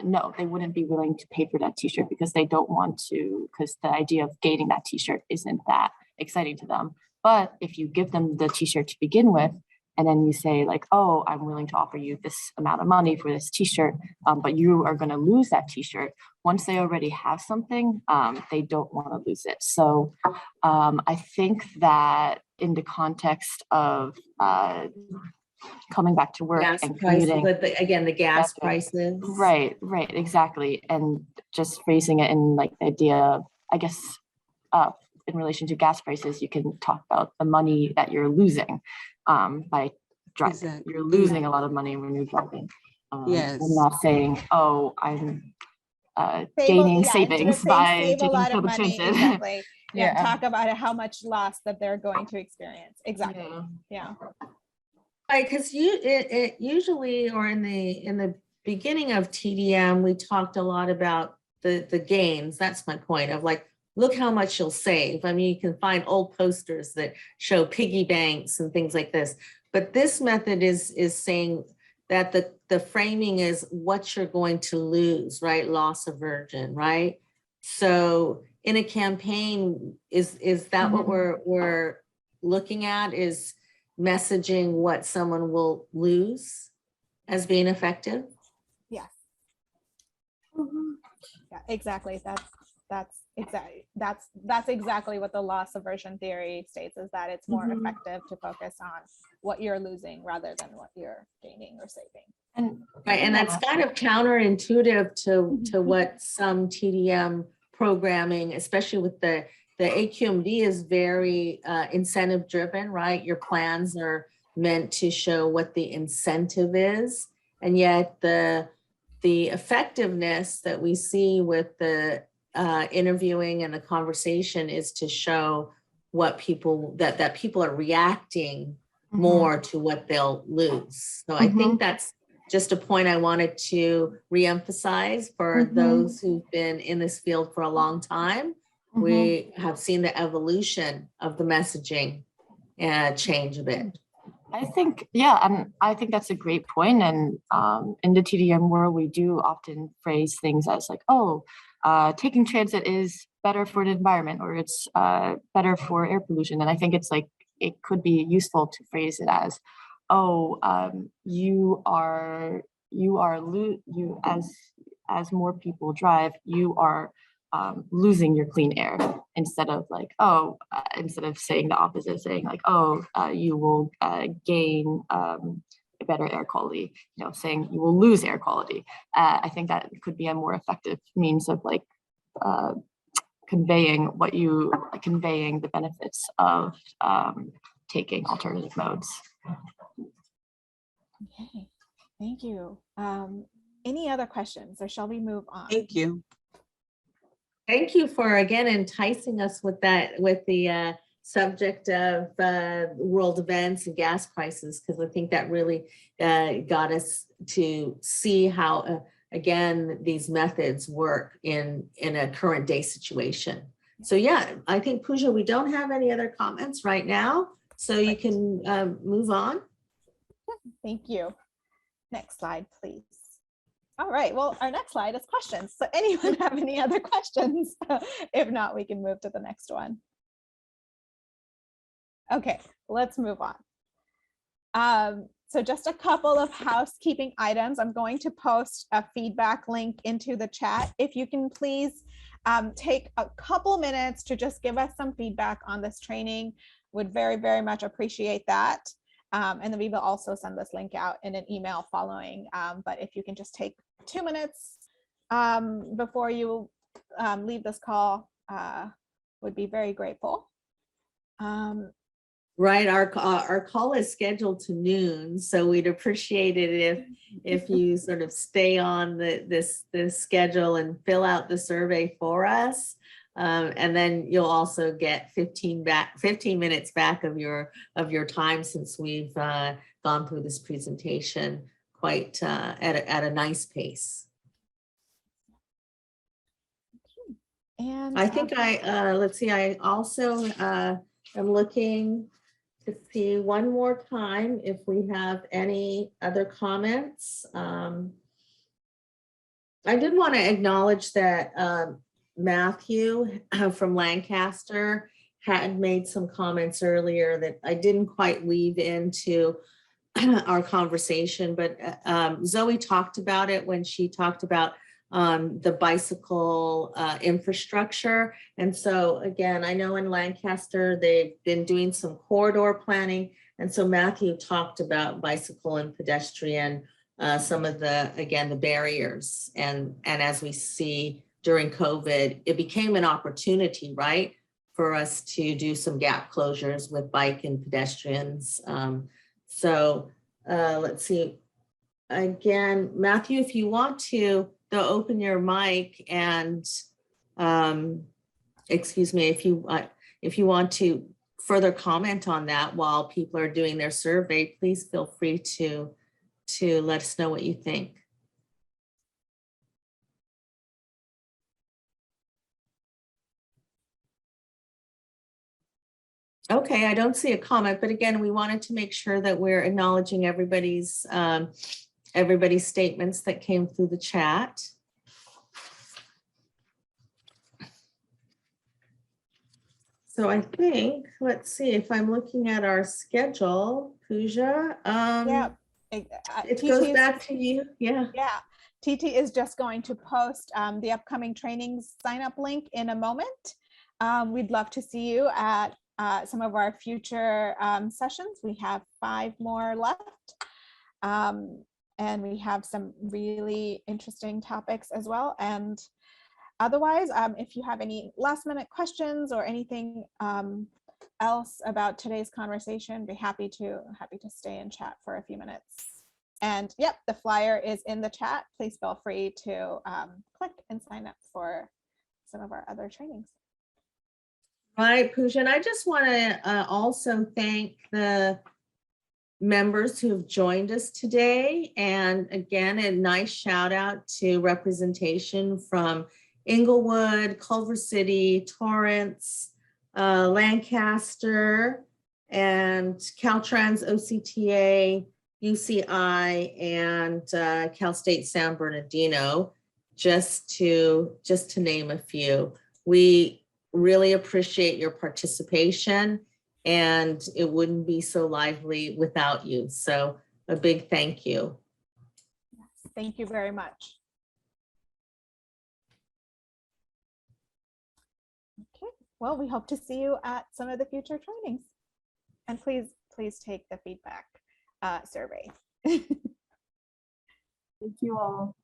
[SPEAKER 4] No, they wouldn't be willing to pay for that t-shirt because they don't want to, because the idea of gaining that t-shirt isn't that exciting to them. But if you give them the t-shirt to begin with, and then you say like, oh, I'm willing to offer you this amount of money for this t-shirt, but you are going to lose that t-shirt. Once they already have something, they don't want to lose it. So I think that in the context of coming back to work
[SPEAKER 2] Gas
[SPEAKER 4] and
[SPEAKER 2] prices,
[SPEAKER 4] commuting.
[SPEAKER 2] but again, the gas
[SPEAKER 4] That's
[SPEAKER 2] prices.
[SPEAKER 4] Right, exactly. And just phrasing it in like the idea, I guess, in relation to gas prices, you can talk about the money that you're losing by driving.
[SPEAKER 8] Exactly.
[SPEAKER 4] You're losing a lot of money when you're driving.
[SPEAKER 8] Yes.
[SPEAKER 4] I'm not saying, oh, I'm
[SPEAKER 5] Yeah,
[SPEAKER 4] gaining
[SPEAKER 5] instead of
[SPEAKER 4] savings
[SPEAKER 5] saying
[SPEAKER 4] by
[SPEAKER 5] save a
[SPEAKER 4] taking
[SPEAKER 5] lot of
[SPEAKER 4] public
[SPEAKER 5] money,
[SPEAKER 4] transit.
[SPEAKER 5] exactly. Yeah,
[SPEAKER 4] Yeah.
[SPEAKER 5] talk about how much loss that they're going to experience. Exactly. Yeah.
[SPEAKER 2] Right, because it usually, or in the beginning of TDM, we talked a lot about the gains. That's my point of like, look how much you'll save. I mean, you can find old posters that show piggy banks and things like this. But this method is saying that the framing is what you're going to lose, right? Loss aversion, right? So in a campaign, is that what we're looking at, is messaging what someone will lose as being effective?
[SPEAKER 5] Yes. Yeah, exactly. That's exactly what the loss aversion theory states, is that it's more effective to focus on what you're losing rather than what you're gaining or saving.
[SPEAKER 2] Right, and that's kind of counterintuitive to what some TDM programming, especially with the AQMD, is very incentive driven, right? Your plans are meant to show what the incentive is, and yet the effectiveness that we see with the interviewing and the conversation is to show what people that people are reacting more to what they'll lose. So I think that's just a point I wanted to reemphasize for those who've been in this field for a long time. We have seen the evolution of the messaging change a bit.
[SPEAKER 4] I think, yeah, and I think that's a great point. And in the TDM world, we do often phrase things as like, oh, taking transit is better for the environment, or it's better for air pollution. And I think it's like, it could be useful to phrase it as, oh, as more people drive, you are losing your clean air, instead of like, oh, instead of saying the opposite, saying like, oh, you will gain a better air quality, you know, saying you will lose air quality. I think that could be a more effective means of like conveying the benefits of taking alternative modes.
[SPEAKER 5] Okay, thank you. Any other questions, or shall we move on?
[SPEAKER 8] Thank you.
[SPEAKER 2] Thank you for again enticing us with the subject of world events and gas prices, because I think that really got us to see how again these methods work in a current day situation. So yeah, I think Pooja, we don't have any other comments right now, so you can move on.
[SPEAKER 5] Thank you. Next slide, please. All right, well, our next slide is questions. So anyone have any other questions? If not, we can move to the next one. Okay, let's move on. So just a couple of housekeeping items. I'm going to post a feedback link into the chat. If you can please take a couple minutes to just give us some feedback on this training, would very, very much appreciate that. And then we will also send this link out in an email following. But if you can just take 2 minutes before you leave this call, would be very grateful.
[SPEAKER 2] Right, our call is scheduled to noon, so we'd appreciate it if you sort of stay on this schedule and fill out the survey for us. And then you'll also get 15 minutes back of your time, since we've gone through this presentation quite at a nice pace.
[SPEAKER 5] And
[SPEAKER 2] I think let's see, I also am looking to see one more time if we have any other comments. I did want to acknowledge that Matthew from Lancaster had made some comments earlier that I didn't quite weave into our conversation, but Zoe talked about it when she talked about the bicycle infrastructure. And so again, I know in Lancaster, they've been doing some corridor planning. And so Matthew talked about bicycle and pedestrian, some of the, again, the barriers. And as we see during COVID, it became an opportunity, right, for us to do some gap closures with bike and pedestrians. Let's see. Again, Matthew, if you want to, though, open your mic and, excuse me, if you want to further comment on that while people are doing their survey, please feel free to let us know what you think. Okay, I don't see a comment, but again, we wanted to make sure that we're acknowledging everybody's statements that came through the chat. So I think, let's see if I'm looking at our schedule, Pooja.
[SPEAKER 5] Yeah,
[SPEAKER 2] it goes back to you. Yeah.
[SPEAKER 5] Yeah. TT is just going to post the upcoming trainings sign up link in a moment. We'd love to see you at some of our future sessions. We have 5 more left. And we have some really interesting topics as well. And otherwise, if you have any last minute questions or anything else about today's conversation, be happy to stay and chat for a few minutes. And yep, the flyer is in the chat. Please feel free to click and sign up for some of our other trainings.
[SPEAKER 2] Right, Pooja, and I just want to also thank the members who have joined us today. And again, a nice shout out to representation from Inglewood, Culver City, Torrance, Lancaster, and Caltrans, OCTA, UCI, and Cal State San Bernardino, just to name a few. We really appreciate your participation, and it wouldn't be so lively without you. So a big thank you.
[SPEAKER 5] Yes, thank you very much. Okay, well, we hope to see you at some of the future trainings. And please take the feedback survey.
[SPEAKER 4] Thank you all.